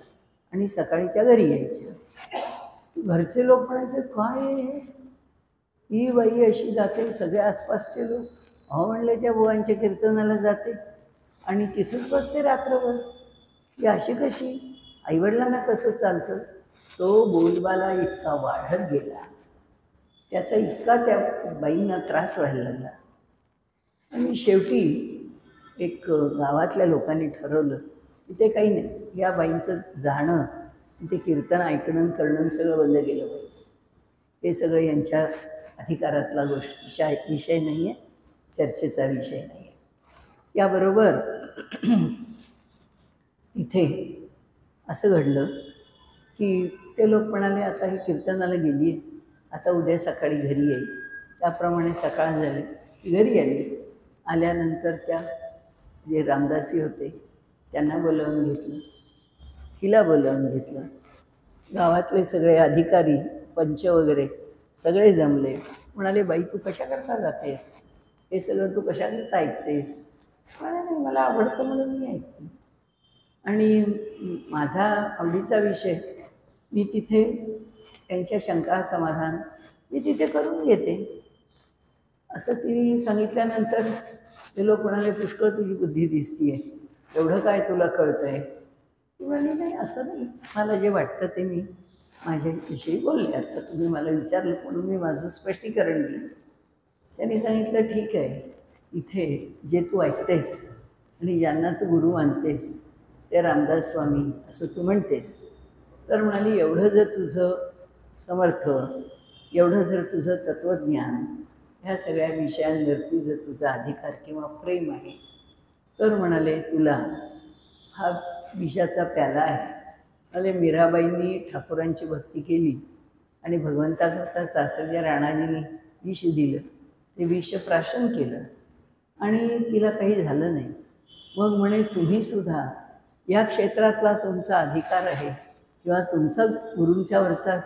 आणि सकाळी त्या घरी यायच्या. घरचे लोक म्हणायचे काय आहे, ही बाई अशी जाते, सगळे आसपासचे लोक अहो म्हणले त्या बुवांच्या कीर्तनाला जाते आणि तिथंच बसते रात्रभर, ही अशी कशी, आईवडिलांना कसं चालतं. तो बोलबाला इतका वाढत गेला, त्याचा इतका त्या बाईंना त्रास व्हायला लागला. आणि शेवटी एक गावातल्या लोकांनी ठरवलं की ते काही नाही, या बाईंचं जाणं, ते कीर्तन ऐकणं करणं सगळं बंद केलं पाहिजे. हे सगळं यांच्या अधिकारातला विषय नाही आहे, चर्चेचा विषय नाही आहे. याबरोबर इथे असं घडलं की ते लोक म्हणाले आता ही कीर्तनाला गेली आहे, आता उद्या सकाळी घरी येईल. त्याप्रमाणे सकाळ झाली की घरी आली. आल्यानंतर त्या जे रामदासी होते त्यांना बोलावून घेतलं, हिला बोलावून घेतलं. गावातले सगळे अधिकारी पंच वगैरे सगळे जमले. म्हणाले बाई तू कशा करता जातेस, हे सगळं तू कशा करता ऐकतेस. म्हणाले नाही मला आवडतं म्हणून मी ऐकते, आणि माझा आवडीचा विषय मी तिथे त्यांच्या शंका समाधान मी तिथे करून घेते. असं तिने सांगितल्यानंतर ते लोक म्हणाले पुष्कळ तुझी बुद्धी दिसती आहे, एवढं काय तुला कळतं आहे. ती म्हणाली नाही असं नाही, मला जे वाटतं ते मी माझ्याविषयी बोलले. आता तुम्ही मला विचारलं म्हणून मी माझं स्पष्टीकरण दिलं. त्यांनी सांगितलं ठीक आहे, इथे जे तू ऐकतेस आणि ज्यांना तू गुरु मानतेस ते रामदास स्वामी असं तू म्हणतेस. तर म्हणाली एवढं जर तुझं समर्थ, एवढं जर तुझं तत्त्वज्ञान, ह्या सगळ्या विषयांवरती जर तुझा अधिकार किंवा प्रेम आहे, तर म्हणाले तुला हा विषाचा प्याला आहे. म्हणाले मीराबाईंनी ठाकूरांची भक्ती केली आणि भगवंताकरता सासरच्या राणाजींनी विष दिलं, ते विष प्राशन केलं आणि तिला काही झालं नाही. मग म्हणे तुम्हीसुद्धा या क्षेत्रातला तुमचा अधिकार आहे किंवा तुमचा गुरूंच्यावरचा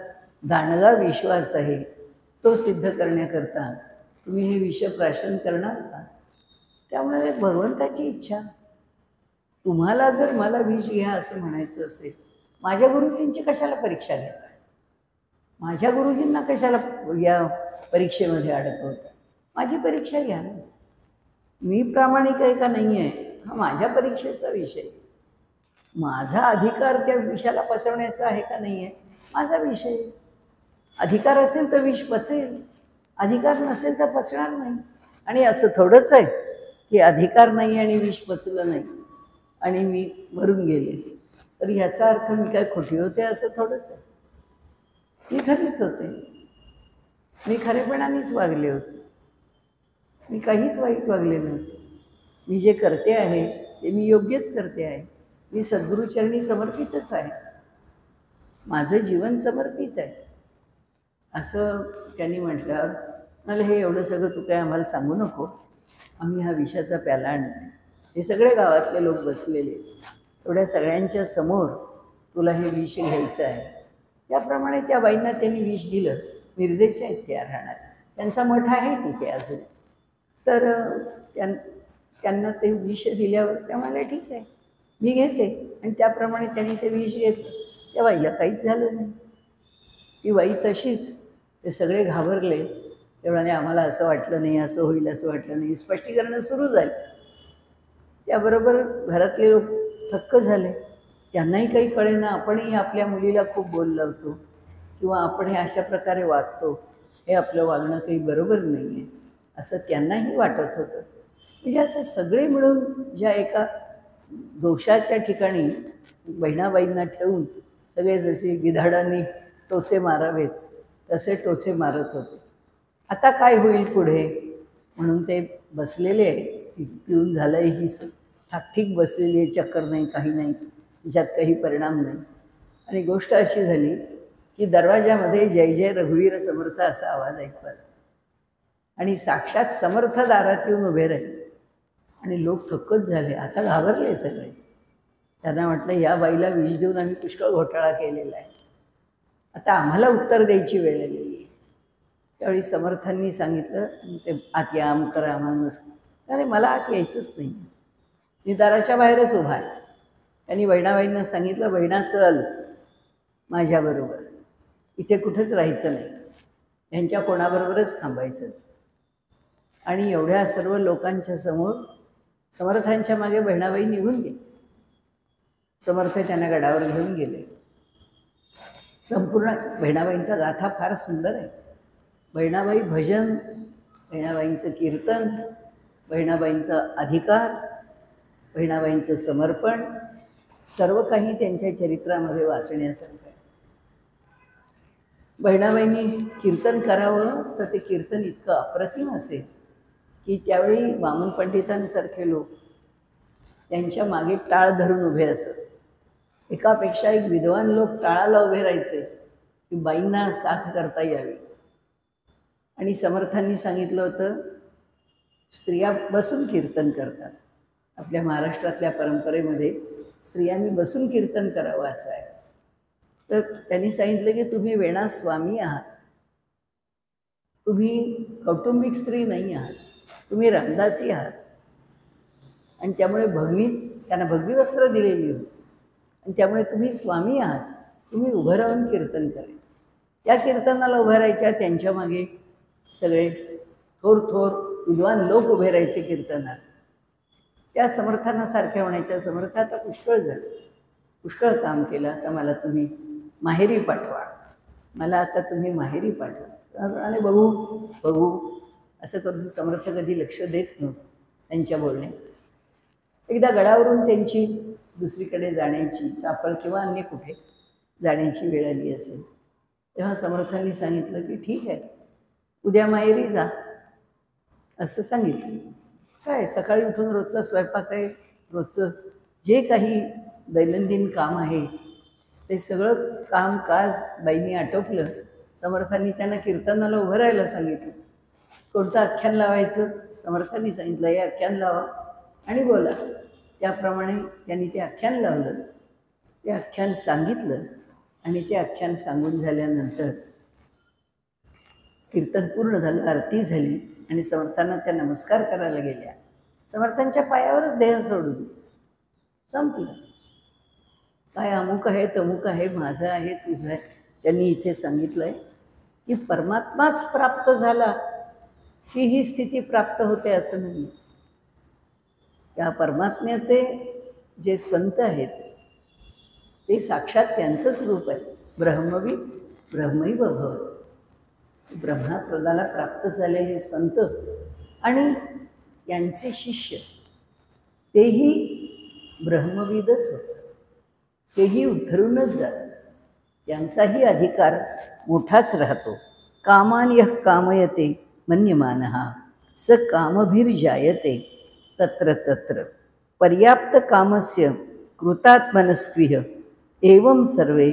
दांडगा विश्वास आहे, तो सिद्ध करण्याकरता तुम्ही हे विष प्राशन करणार का. त्यामुळे भगवंताची इच्छा, तुम्हाला जर मला विष घ्या असं म्हणायचं असेल, माझ्या गुरुजींची कशाला परीक्षा घेता, माझ्या गुरुजींना कशाला या परीक्षेमध्ये अडकवता. माझी परीक्षा घ्या ना, मी प्रामाणिक आहे का नाही आहे हा माझ्या परीक्षेचा विषय. माझा अधिकार त्या विषाला पचवण्याचा आहे का नाही आहे माझा विषय. अधिकार असेल तर विष पचेल, अधिकार नसेल तर पचणार नाही. आणि असं थोडंच आहे की अधिकार नाही आणि विष पचलं नाही आणि मी मरून गेले, तर ह्याचा अर्थ मी काय खोटी होते असं थोडंच आहे. मी खरीच होते, मी खरेपणानेच वागले होते, मी काहीच वाईट वागले नव्हते. मी जे करते आहे ते मी योग्यच करते आहे, मी सद्गुरूचरणी समर्पितच आहे, माझं जीवन समर्पित आहे असं त्यांनी म्हटल्यावर म्हणाले हे एवढं सगळं तू काय आम्हाला सांगू नको, आम्ही हा विषाचा प्याला आणला. हे सगळे गावातले लोक बसलेले, एवढ्या सगळ्यांच्या समोर तुला हे विष घ्यायचं आहे. त्याप्रमाणे त्या बाईंना त्यांनी विष दिलं. मिरजेच्या आहेत त्या राहणार, त्यांचा मठ आहे तिथे अजून. तर त्यांना ते विष दिल्यावर त्या म्हणाल्या ठीक आहे मी घेते, आणि त्याप्रमाणे त्यांनी ते विष घेतलं. त्या बाईला काहीच झालं नाही. ती बाई तशीच, ते सगळे घाबरले. तेवढ्याने आम्हाला असं वाटलं नाही, असं होईल असं वाटलं नाही, स्पष्टीकरणं सुरू झाली. त्याबरोबर घरातले लोक थक्क झाले, त्यांनाही काही कळेना. आपणही आपल्या मुलीला खूप बोल लावतो किंवा आपण हे अशा प्रकारे वागतो, हे आपलं वागणं काही बरोबर नाही आहे असं त्यांनाही वाटत होतं. म्हणजे असं सगळे मिळून ज्या एका दोषाच्या ठिकाणी बहिणाबाईंना ठेवून सगळे जसे गिधाडांनी टोचे मारावेत तसे टोचे मारत होते. आता काय होईल पुढे म्हणून ते बसलेले आहे, पिऊन झालं आहे, ही ठाकठीक बसलेली आहे, चक्कर नाही काही नाही, तिच्यात काही परिणाम नाही. आणि गोष्ट अशी झाली की दरवाजामध्ये जय जय रघुवीर समर्थ असा आवाज ऐकू आला. आणि साक्षात समर्थ दारात येऊन उभे राहिले आणि लोक थक्कच झाले. आता घाबरले सगळे. त्यांना म्हटलं या बाईला विष देऊन आम्ही पुष्कळ घोटाळा केलेला आहे, आता आम्हाला उत्तर द्यायची वेळ आलेली आहे. त्यावेळी समर्थांनी सांगितलं, आणि ते आत या आम करा आम्हाला नसतं. अरे मला आत यायचंच नाही, मी दाराच्या बाहेरच उभा आहे. त्यांनी बहिणाबाईंना सांगितलं, बहिणा चल माझ्याबरोबर, इथे कुठंच राहायचं नाही, यांच्या कोणाबरोबरच थांबायचं. आणि एवढ्या सर्व लोकांच्या समोर समर्थांच्या मागे बहिणाबाई निघून गेली. समर्थ त्यांना गडावर घेऊन गेले. संपूर्ण बहिणाबाईंचा गाथा फार सुंदर आहे. बहिणाबाई भजन, बहिणाबाईंचं कीर्तन, बहिणाबाईंचा अधिकार, बहिणाबाईंचं समर्पण, सर्व काही त्यांच्या चरित्रामध्ये वाचण्यासारखं आहे. बहिणाबाईंनी कीर्तन करावं तर ते कीर्तन इतकं अप्रतिम असेल की त्यावेळी वामन पंडितांसारखे लोक त्यांच्या मागे टाळ धरून उभे असत. एकापेक्षा एक विद्वान लोक टाळाला उभे राहायचे की बाईंना साथ करता यावी. आणि समर्थांनी सांगितलं होतं, स्त्रिया बसून कीर्तन करतात. आपल्या महाराष्ट्रातल्या परंपरेमध्ये स्त्रियांनी बसून कीर्तन करावं असं आहे. तर त्यांनी सांगितलं की तुम्ही वेणा स्वामी आहात, तुम्ही कौटुंबिक स्त्री नाही आहात, तुम्ही रामदासी आहात. आणि त्यामुळे त्यांना भगवी वस्त्र दिलेली होती, आणि त्यामुळे तुम्ही स्वामी आहात, तुम्ही उभं राहून कीर्तन करायचं. त्या कीर्तनाला उभं राहायच्या, त्यांच्या मागे सगळे थोर थोर विद्वान लोक उभे राहायचे कीर्तनात. त्या समर्थांना सारख्या म्हणायच्या, समर्थ आता पुष्कळ झालं, पुष्कळ काम केलं, आता मला तुम्ही माहेरी पाठवा, मला आता तुम्ही माहेरी पाठवा. आणि बघू बघू असं करून समर्थ कधी लक्ष देत नव्हतं त्यांच्या बोलण्यात. एकदा गडावरून त्यांची दुसरीकडे जाण्याची, चापळ किंवा अन्य कुठे जाण्याची वेळ आली असेल, तेव्हा समर्थांनी सांगितलं की ठीक आहे, उद्या माहेरी जा असं सांगितलं. काय सकाळी उठून रोजचा स्वयंपाक आहे, रोजचं जे काही दैनंदिन काम आहे ते सगळं कामकाज बाईंनी आटोपलं. समर्थांनी त्यांना कीर्तनाला उभं राहायला सांगितलं. कोणतं आख्यान लावायचं समर्थांनी सांगितलं, हे आख्यान लावा आणि बोला. त्याप्रमाणे त्यांनी ते आख्यान लावलं, ते आख्यान सांगितलं. आणि ते आख्यान सांगून झाल्यानंतर कीर्तन पूर्ण झालं, आरती झाली आणि समर्थांना त्या नमस्कार करायला गेल्या. समर्थांच्या पायावरच देह सोडून संपलं. काय अमुक आहे तमुक आहे, माझं आहे तुझं आहे. त्यांनी इथे सांगितलं आहे की परमात्माच प्राप्त झाला की ही स्थिती प्राप्त होते असं नाही. त्या परमात्म्याचे जे संत आहेत ते साक्षात त्यांचंच रूप आहे. ब्रह्मविद ब्रह्मैव भव. ब्रह्मपदाला प्राप्त झालेले संत आणि त्यांचे शिष्य तेही ब्रह्मविदच होतात, तेही उद्धरूनच जातात. त्यांचाही अधिकार मोठाच राहतो. कामान्यः कामयते मन्यमानः स कामभिर्जायते तत्र तत्र पर्याप्त कामस्य कृतात्मनस्त्विह एवं सर्वे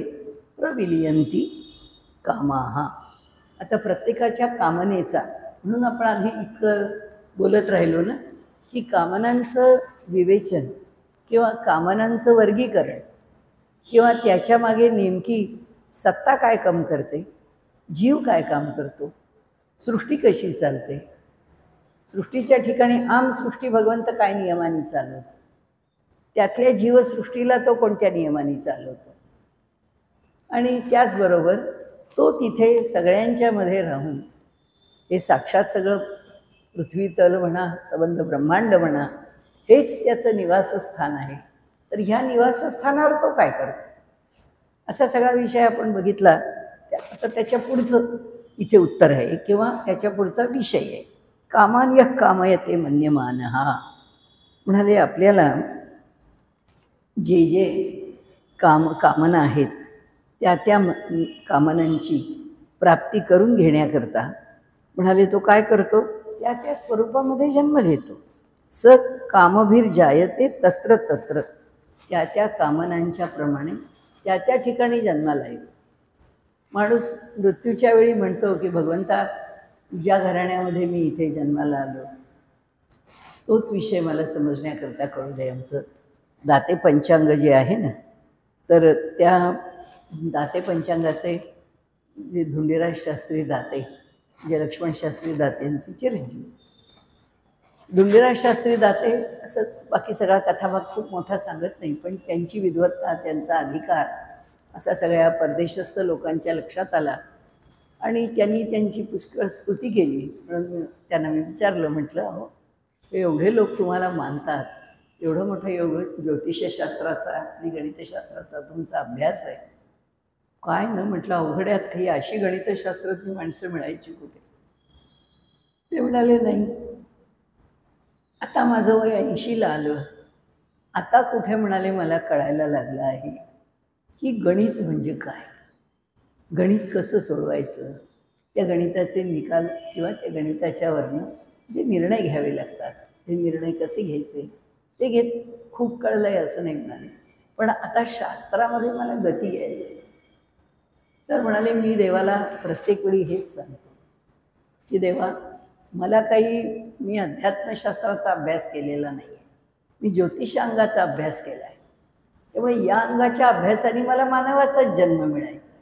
प्रविलियन्ति कामाः. आता प्रत्येकाच्या कामनेचा, म्हणून आपण आधी इतकं बोलत राहिलो ना की कामनांचं विवेचन किंवा कामनांचं वर्गीकरण किंवा त्याच्या मागे नेमकी सत्ता काय काम करते, जीव काय काम करतो, सृष्टी कशी चालते, सृष्टीच्या ठिकाणी सृष्टी भगवंत काय नियमाने चालवतो, त्यातल्या जीवसृष्टीला तो कोणत्या नियमाने चालवतो. आणि त्याचबरोबर तो तिथे सगळ्यांच्यामध्ये राहून हे साक्षात सगळं पृथ्वी तल म्हणा, संबंध ब्रह्मांड म्हणा, हेच त्याचं निवासस्थान आहे. तर ह्या निवासस्थानावर तो काय करतो असा सगळा विषय आपण बघितला. आता त्याच्या पुढचं इथे उत्तर आहे किंवा त्याच्या पुढचा विषय आहे. कामान्यः कामयते मन्यमानः. म्हणाले आपल्याला जे जे कामना आहेत त्या कामनांची प्राप्ती करून घेण्याकरता म्हणाले तो काय करतो, त्या स्वरूपामध्ये जन्म घेतो. स कामभिर्जायते तत्र तत्र. त्या कामनांच्या प्रमाणे त्या ठिकाणी जन्माला येतो. माणूस मृत्यूच्या वेळी म्हणतो की भगवंता ज्या घराण्यामध्ये मी इथे जन्माला आलो तोच विषय मला समजण्याकरता कळू दे. आमचं दाते पंचांग जे आहे ना, तर त्या दाते पंचांगाचे जे धुंडीराज शास्त्री दाते, जे लक्ष्मण शास्त्री दातेंचे चिरंजीव. धुंडीराज शास्त्री दाते असं बाकी सगळा कथाभाग खूप मोठा सांगत नाही, पण त्यांची विद्वत्ता, त्यांचा अधिकार असा सगळ्या परदेशस्थ लोकांच्या लक्षात आला आणि त्यांनी त्यांची पुष्कळ स्तुती केली. म्हणून त्यांना मी विचारलं, म्हटलं, अहो हे एवढे लोक तुम्हाला मानतात, एवढं मोठं ज्योतिषशास्त्राचा आणि गणितशास्त्राचा तुमचा अभ्यास आहे, काय न म्हटलं अवघड्यात ही अशी गणितशास्त्रज्ञ माणसं मिळायची कुठे. ते म्हणाले, नाही, आता माझं वय 80ला आलं, आता कुठे म्हणाले मला कळायला लागलं आहे की गणित म्हणजे काय, गणित कसं सोडवायचं, त्या गणिताचे निकाल किंवा त्या गणिताच्यावरनं जे निर्णय घ्यावे लागतात ते निर्णय कसे घ्यायचे ते घेत खूप कळलं आहे असं नाही म्हणाले. पण आता शास्त्रामध्ये मला गती यायला लागली. तर म्हणाले, मी देवाला प्रत्येक वेळी हेच सांगतो की देवा, मला मी अध्यात्मशास्त्राचा अभ्यास केलेला नाही आहे, मी ज्योतिषांगाचा अभ्यास केला आहे. त्यामुळे या अंगाच्या अभ्यासाने मला मानवाचाच जन्म मिळायचा.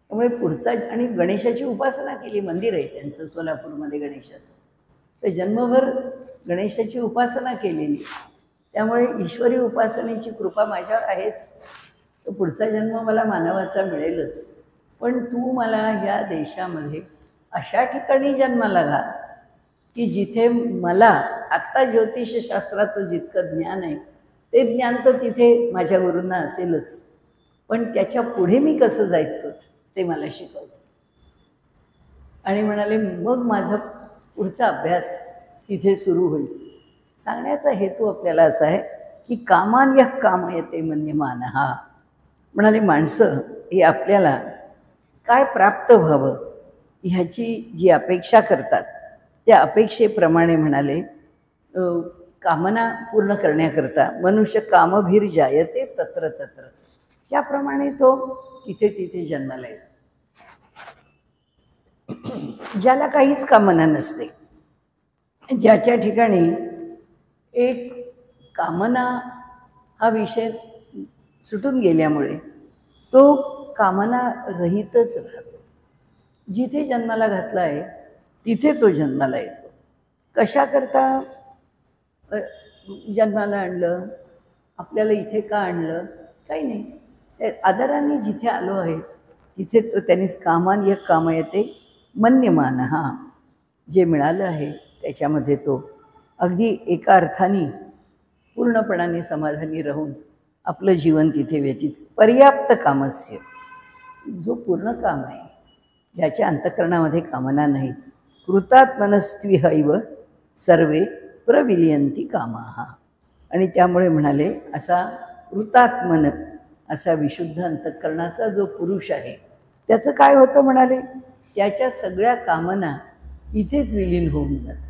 त्यामुळे पुढचा आणि गणेशाची उपासना केली, मंदिर आहे त्यांचं सोलापूरमध्ये गणेशाचं, तर जन्मभर गणेशाची उपासना केलेली. त्यामुळे ईश्वरी उपासनेची कृपा माझ्यावर आहेच, तर पुढचा जन्म मला मानवाचा मिळेलच. पण तू मला ह्या देशामध्ये अशा ठिकाणी जन्माला घाल की जिथे मला आत्ता ज्योतिषशास्त्राचं जितकं ज्ञान आहे ते ज्ञान तर तिथे माझ्या गुरूंना असेलच, पण त्याच्या पुढे मी कसं जायचं ते मला शिकवलं. आणि म्हणाले, मग माझा पुढचा अभ्यास तिथे सुरू होईल. सांगण्याचा हेतू आपल्याला असा आहे की कामान या काम येते मन्यमान. हा म्हणाले, माणसं हे आपल्याला काय प्राप्त व्हावं ह्याची जी अपेक्षा करतात त्या अपेक्षेप्रमाणे म्हणाले कामना पूर्ण करण्याकरता मनुष्य कामभीर जायते तत्र तत्र, त्याप्रमाणे तो तिथे तिथे जन्माला येतो. ज्याला काहीच कामना नसते, ज्याच्या ठिकाणी एक कामना हा विषय सुटून गेल्यामुळे तो कामना रहितच राहतो. जिथे जन्माला घातला आहे तिथे तो जन्माला येतो. कशाकरता जन्माला आणलं, आपल्याला इथे का आणलं, काही नाही. आदराने जिथे आलो आहे तिथे तर त्यांनीच कामान एक काम येते मन्यमान. हा जे मिळालं आहे त्याच्यामध्ये तो अगदी एका अर्थाने पूर्णपणाने समाधानी राहून आपलं जीवन तिथे व्यतीत. पर्याप्त कामस्य, जो पूर्ण काम आहे, ज्याच्या अंतःकरणामध्ये कामना नाहीत. कृतात्मनस्त्विहैव सर्वे प्रविलियन्ति कामाः. आणि त्यामुळे म्हणाले असा कृतात्मन असा विशुद्ध अंतःकरणाचा जो पुरुष आहे त्याचं काय होतं म्हणाले, त्याच्या सगळ्या कामना इथेच विलीन होऊन जातात.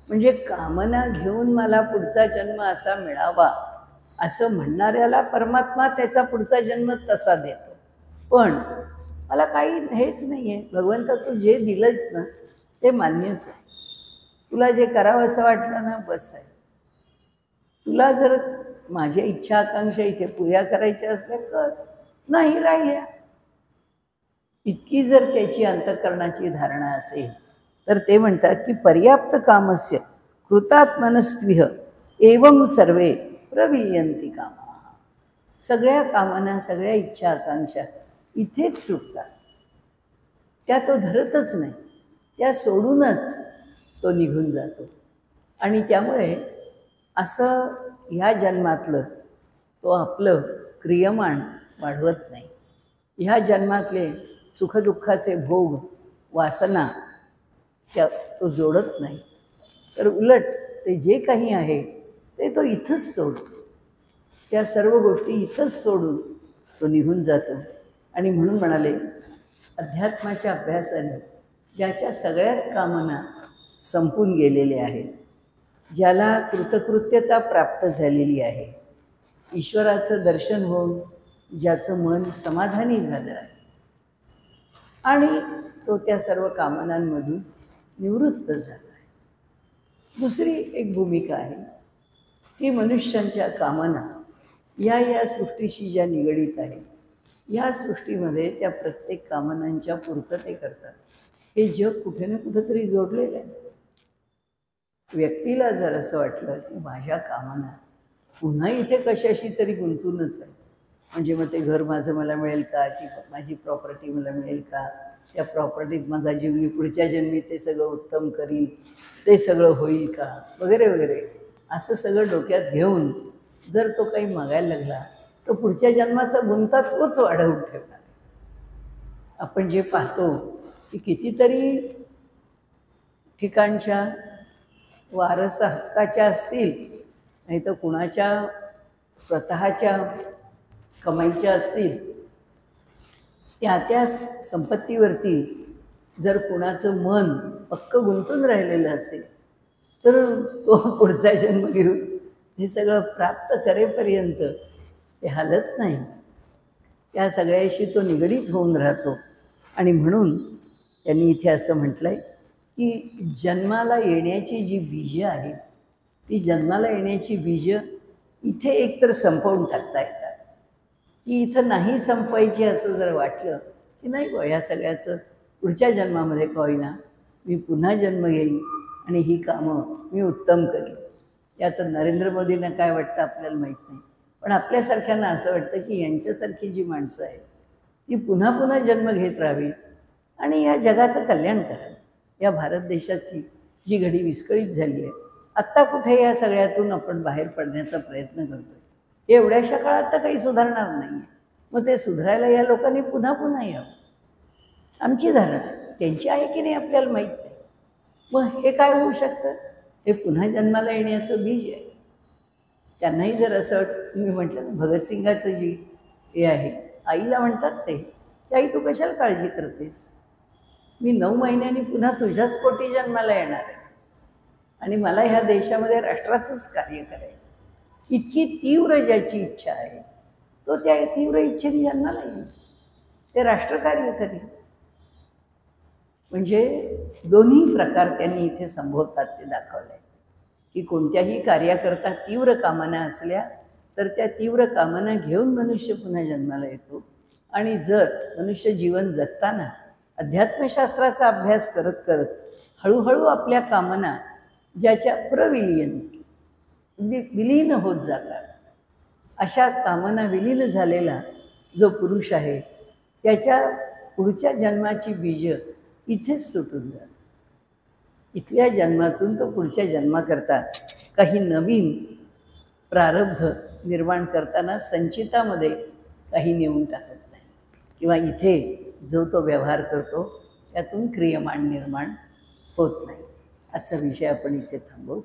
म्हणजे कामना घेऊन मला पुढचा जन्म असा मिळावा असं म्हणणाऱ्याला परमात्मा त्याचा पुढचा जन्म तसा देतो. पण मला काही हेच नाही आहे, भगवंता तू जे दिलंच ना ते मान्यच आहे, तुला जे करावं असं वाटलं ना बस आहे. तुला जर माझ्या इच्छा आकांक्षा इथे पुऱ्या करायच्या असल्या कर, नाही राहिल्या. इतकी जर त्याची अंतःकरणाची धारणा असेल तर ते म्हणतात की पर्याप्त कामस्य कृतात्मनस्त्विह एवं सर्वे प्रविलियन्ति कामाः. सगळ्या कामना, सगळ्या इच्छा आकांक्षा इथेच सुटतात, त्या तो धरतच नाही, त्या सोडूनच तो निघून जातो. आणि त्यामुळे असं ह्या जन्मातलं तो आपलं क्रियमाण वाढवत नाही. ह्या जन्मातले सुखदुःखाचे भोग वासना त्या तो जोडत नाही, तर उलट ते जे काही आहे ते तो इथंच सोडतो. त्या सर्व गोष्टी इथंच सोडून तो निघून जातो. आणि म्हणून म्हणाले अध्यात्माच्या अभ्यासाने ज्याच्या सगळ्याच कामना संपून गेलेल्या आहेत, ज्याला कृतकृत्यता प्राप्त झालेली आहे, ईश्वराचं दर्शन होऊन ज्याचं मन समाधानी झालं आहे, आणि तो त्या सर्व कामनांमधून निवृत्त झाला आहे. दुसरी एक भूमिका आहे की मनुष्यांच्या कामना या सृष्टीशी ज्या निगडीत आहेत, या सृष्टीमध्ये त्या प्रत्येक कामनांच्या पूर्तते करतात. हे जग कुठे ना कुठेतरी जोडलेलं आहे. व्यक्तीला जर असं वाटलं की माझ्या कामना पुन्हा इथे कशाशी तरी गुंतूनच आहे, म्हणजे मग ते घर माझं मला मिळेल का, ती माझी प्रॉपर्टी मला मिळेल का, त्या प्रॉपर्टीत माझा जीव मी पुढच्या जन्मी ते सगळं उत्तम करीन, ते सगळं होईल का, वगैरे वगैरे, असं सगळं डोक्यात घेऊन जर तो काही मागायला लागला तर पुढच्या जन्माचा गुंता तोच वाढवून ठेवणार. आपण जे पाहतो की कितीतरी ठिकाणच्या वारस हक्काच्या असतील, नाही तर कुणाच्या स्वतःच्या कमाईच्या असतील, त्या संपत्तीवरती जर कुणाचं मन पक्क गुंतून राहिलेलं असेल तर तो पुढचा जन्म घेऊन हे सगळं प्राप्त करेपर्यंत ते हलत नाही. त्या सगळ्याशी तो निगडीत होऊन राहतो. आणि म्हणून त्यांनी इथे असं म्हटलं आहे की जन्माला येण्याची जी बीजं आहेत, ती जन्माला येण्याची बीजं इथे एकतर संपवून टाकता येतात, की इथं नाही संपवायची असं जर वाटलं की नाही बा ह्या सगळ्याचं पुढच्या जन्मामध्ये का होईना मी पुन्हा जन्म घेईन आणि ही कामं मी उत्तम करीन. यात नरेंद्र मोदींना काय वाटतं आपल्याला माहीत नाही, पण आपल्यासारख्यांना असं वाटतं की यांच्यासारखी जी माणसं आहेत ती पुन्हा पुन्हा जन्म घेत राहावीत आणि या जगाचं कल्याण करावं. या भारत देशाची जी घडी विस्कळीत झाली आहे, आत्ता कुठे या सगळ्यातून आपण बाहेर पडण्याचा प्रयत्न करतो आहे. एवढ्याशा काळात तर काही सुधारणार नाही आहे. मग ते सुधारायला या लोकांनी पुन्हा पुन्हा यावं. आमची धारणा त्यांची आहे की नाही आपल्याला माहीत नाही. मग हे काय होऊ शकतं? हे पुन्हा जन्माला येण्याचं बीज आहे. त्यांनाही जर असं मी म्हटलं ना, भगतसिंगाचं जी हे आहे, आईला म्हणतात ते की आई तू कशाला काळजी करतेस, मी 9 महिन्यांनी पुन्हा तुझ्याच पोटी जन्माला येणार आहे आणि मला ह्या देशामध्ये राष्ट्राचंच कार्य करायचं. इतकी तीव्र ज्याची इच्छा आहे तो त्या तीव्र इच्छेने जन्माला येईल, ते राष्ट्रकार्य करेल. म्हणजे दोन्ही प्रकार त्यांनी इथे संबोधतात ते दाखवलं आहे की कोणत्याही कार्याकरता तीव्र कामना असल्या तर त्या तीव्र कामना घेऊन मनुष्य पुन्हा जन्माला येतो. आणि जर मनुष्य जीवन जगताना अध्यात्मशास्त्राचा अभ्यास करत करत हळूहळू आपल्या कामना ज्याच्या विलीन होत जातात, अशा कामना विलीन झालेला जो पुरुष आहे त्याच्या पुढच्या जन्माची बीजं इथेच सुटून जातात. इथल्या जन्मातून तो पुढच्या जन्माकरता काही नवीन प्रारब्ध निर्माण करताना संचितामध्ये काही नेऊन टाकत नाही, किंवा इथे जो तो व्यवहार करतो त्यातून क्रियमाण निर्माण होत नाही. आजचा विषय आपण इथे थांबवू.